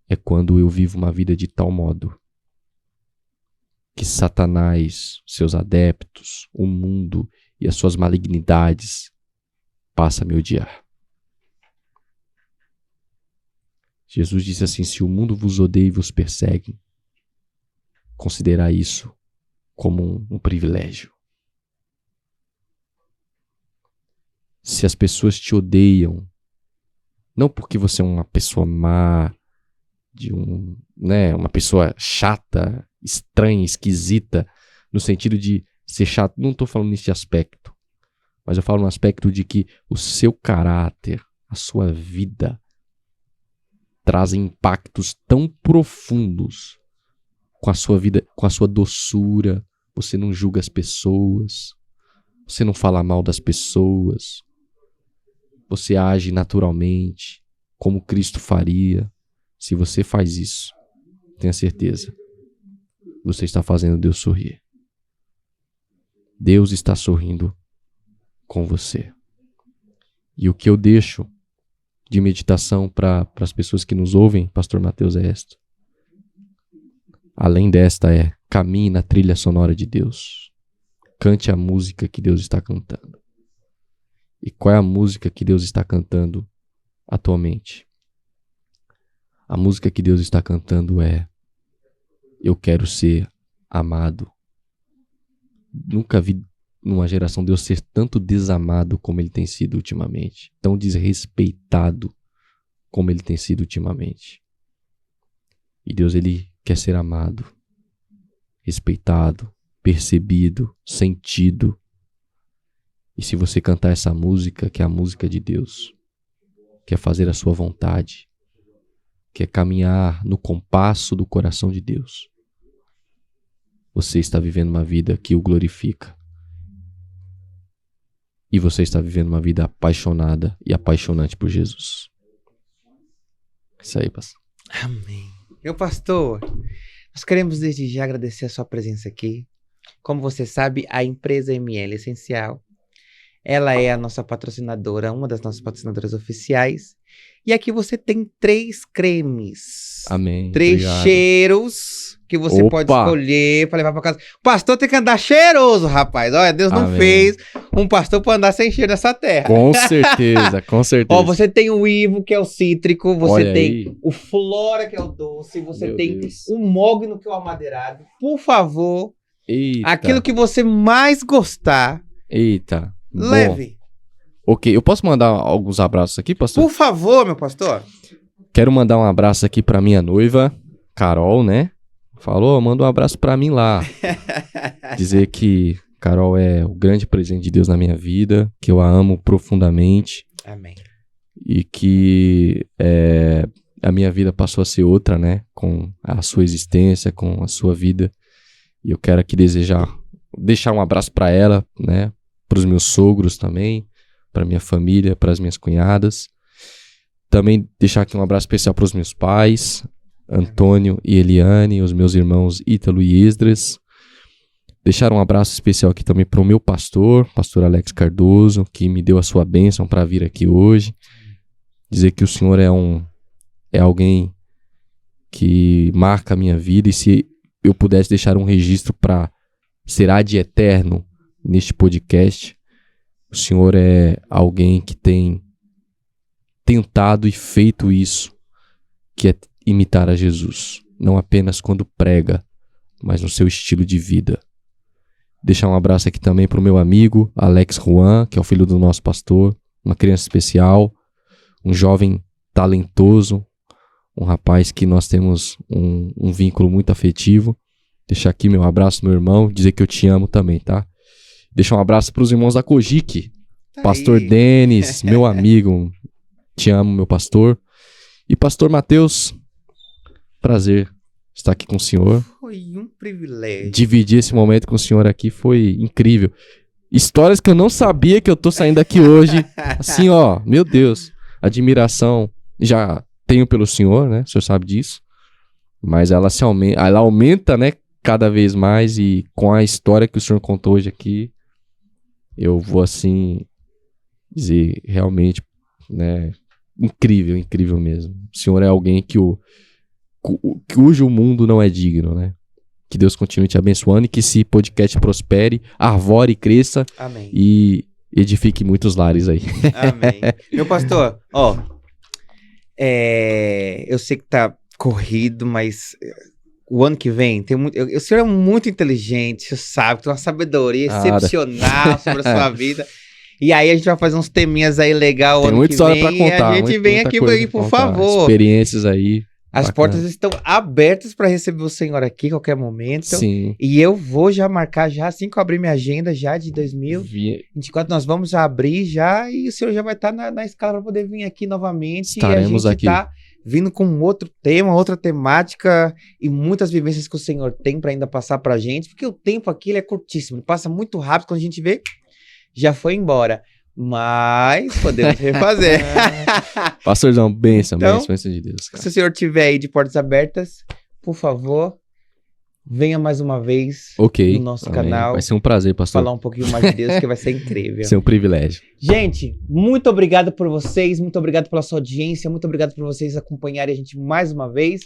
é quando eu vivo uma vida de tal modo que Satanás, seus adeptos, o mundo e as suas malignidades passam a me odiar. Jesus disse assim: se o mundo vos odeia e vos persegue, considerai isso como um privilégio. Se as pessoas te odeiam, não porque você é uma pessoa má, uma pessoa chata, estranha, esquisita, no sentido de ser chato, não estou falando nesse aspecto, mas eu falo no aspecto de que o seu caráter, a sua vida, trazem impactos tão profundos com a sua vida, com a sua doçura. Você não julga as pessoas, você não fala mal das pessoas, você age naturalmente, como Cristo faria. Se você faz isso, tenha certeza, você está fazendo Deus sorrir. Deus está sorrindo com você. E o que eu deixo de meditação para as pessoas que nos ouvem, Pastor Mateus, é esta. Além desta caminhe na trilha sonora de Deus. Cante a música que Deus está cantando. E qual é a música que Deus está cantando atualmente? A música que Deus está cantando é: eu quero ser amado. Nunca vi numa geração Deus ser tanto desamado como Ele tem sido ultimamente. Tão desrespeitado como Ele tem sido ultimamente. E Deus, ele quer ser amado, respeitado, percebido, sentido. E se você cantar essa música, que é a música de Deus, quer fazer a sua vontade, quer caminhar no compasso do coração de Deus, você está vivendo uma vida que o glorifica. E você está vivendo uma vida apaixonada e apaixonante por Jesus. Isso aí, pastor. Amém. Meu pastor, nós queremos desde já agradecer a sua presença aqui. Como você sabe, a empresa ML Essencial, ela é a nossa patrocinadora, uma das nossas patrocinadoras oficiais. E aqui você tem 3 cremes. Amém. 3 Obrigado. cheiros que você pode escolher para levar para casa. O pastor tem que andar cheiroso, rapaz. Olha, Deus não fez um pastor para andar sem cheiro nessa terra. Com certeza, com certeza. Ó, você tem o Ivo, que é o cítrico. Você Olha tem aí. o Flora, que é o doce. Você Meu tem Deus. o Mogno, que é o amadeirado. Por favor, Eita. aquilo que você mais gostar, Eita. Bom. leve. Ok, eu posso mandar alguns abraços aqui, pastor? Por favor, meu pastor. Quero mandar um abraço aqui pra minha noiva, Carol, né? Falou, manda um abraço pra mim lá. Dizer que Carol é o grande presente de Deus na minha vida, que eu a amo profundamente Amém. e que a minha vida passou a ser outra, né? Com a sua existência, com a sua vida. E eu quero aqui deixar um abraço pra ela, né? Pros meus sogros também, pra minha família, pras minhas cunhadas. Também deixar aqui um abraço especial pros meus pais, Antônio e Eliane, os meus irmãos Ítalo e Esdras. Deixar um abraço especial aqui também pro meu pastor Alex Cardoso, que me deu a sua bênção para vir aqui hoje. Dizer que o Senhor é alguém que marca a minha vida, e se eu pudesse deixar um registro para ser ad eterno neste podcast, o Senhor é alguém que tem tentado e feito isso, que é imitar a Jesus, não apenas quando prega, mas no seu estilo de vida. Deixar um abraço aqui também para o meu amigo Alex Juan, que é o filho do nosso pastor, uma criança especial, um jovem talentoso, um rapaz que nós temos um vínculo muito afetivo. Deixar aqui meu abraço, meu irmão, dizer que eu te amo também, tá? Deixar um abraço para os irmãos da Cojique, pastor Denis, meu amigo, te amo, meu pastor. E pastor Mateus, prazer estar aqui com o senhor. Foi um privilégio. Dividir esse momento com o senhor aqui foi incrível. Histórias que eu não sabia que eu tô saindo aqui hoje. Assim, ó, meu Deus, admiração já tenho pelo senhor, né? O senhor sabe disso. Mas ela aumenta, né? Cada vez mais, e com a história que o senhor contou hoje aqui, eu vou assim dizer realmente, né? Incrível, incrível mesmo. O senhor é alguém cujo mundo não é digno, né? Que Deus continue te abençoando e que esse podcast prospere, arvore, cresça. Amém. E edifique muitos lares aí. Amém. Meu pastor, ó, eu sei que tá corrido, mas o ano que vem tem muito. O senhor é muito inteligente, você sabe, tem uma sabedoria excepcional sobre a sua vida. E aí a gente vai fazer uns teminhas aí legal Tem ano muita que história vem. pra contar. E a gente vem aqui, por favor. Experiências aí. As bacana. portas estão abertas para receber o senhor aqui a qualquer momento. Sim. E eu vou já marcar, já assim que eu abrir minha agenda já de 2024, nós vamos abrir já, e o senhor já vai estar na escala para poder vir aqui novamente. Estaremos e a gente aqui. tá vindo com outro tema, outra temática e muitas vivências que o senhor tem para ainda passar pra gente, porque o tempo aqui ele é curtíssimo, ele passa muito rápido, quando a gente vê, já foi embora. Mas podemos refazer. Pastorzão, bênção Então, de Deus, cara. Se o senhor tiver aí de portas abertas, por favor, venha mais uma vez Ok. no nosso Amém. canal. Vai ser um prazer, pastor. Falar um pouquinho mais de Deus, que vai ser incrível. Vai ser um privilégio. Gente, muito obrigado por vocês, muito obrigado pela sua audiência, muito obrigado por vocês acompanharem a gente mais uma vez.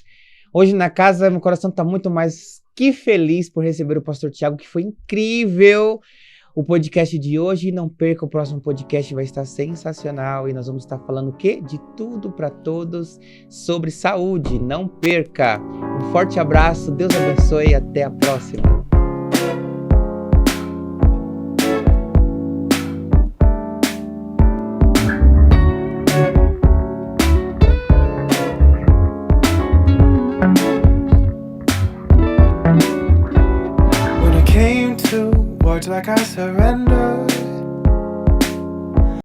Hoje na casa, meu coração tá muito mais que feliz por receber o pastor Thiago, que foi incrível o podcast de hoje. Não perca, o próximo podcast vai estar sensacional e nós vamos estar falando o quê? De tudo para todos sobre saúde. Não perca. Um forte abraço, Deus abençoe e até a próxima. surrender.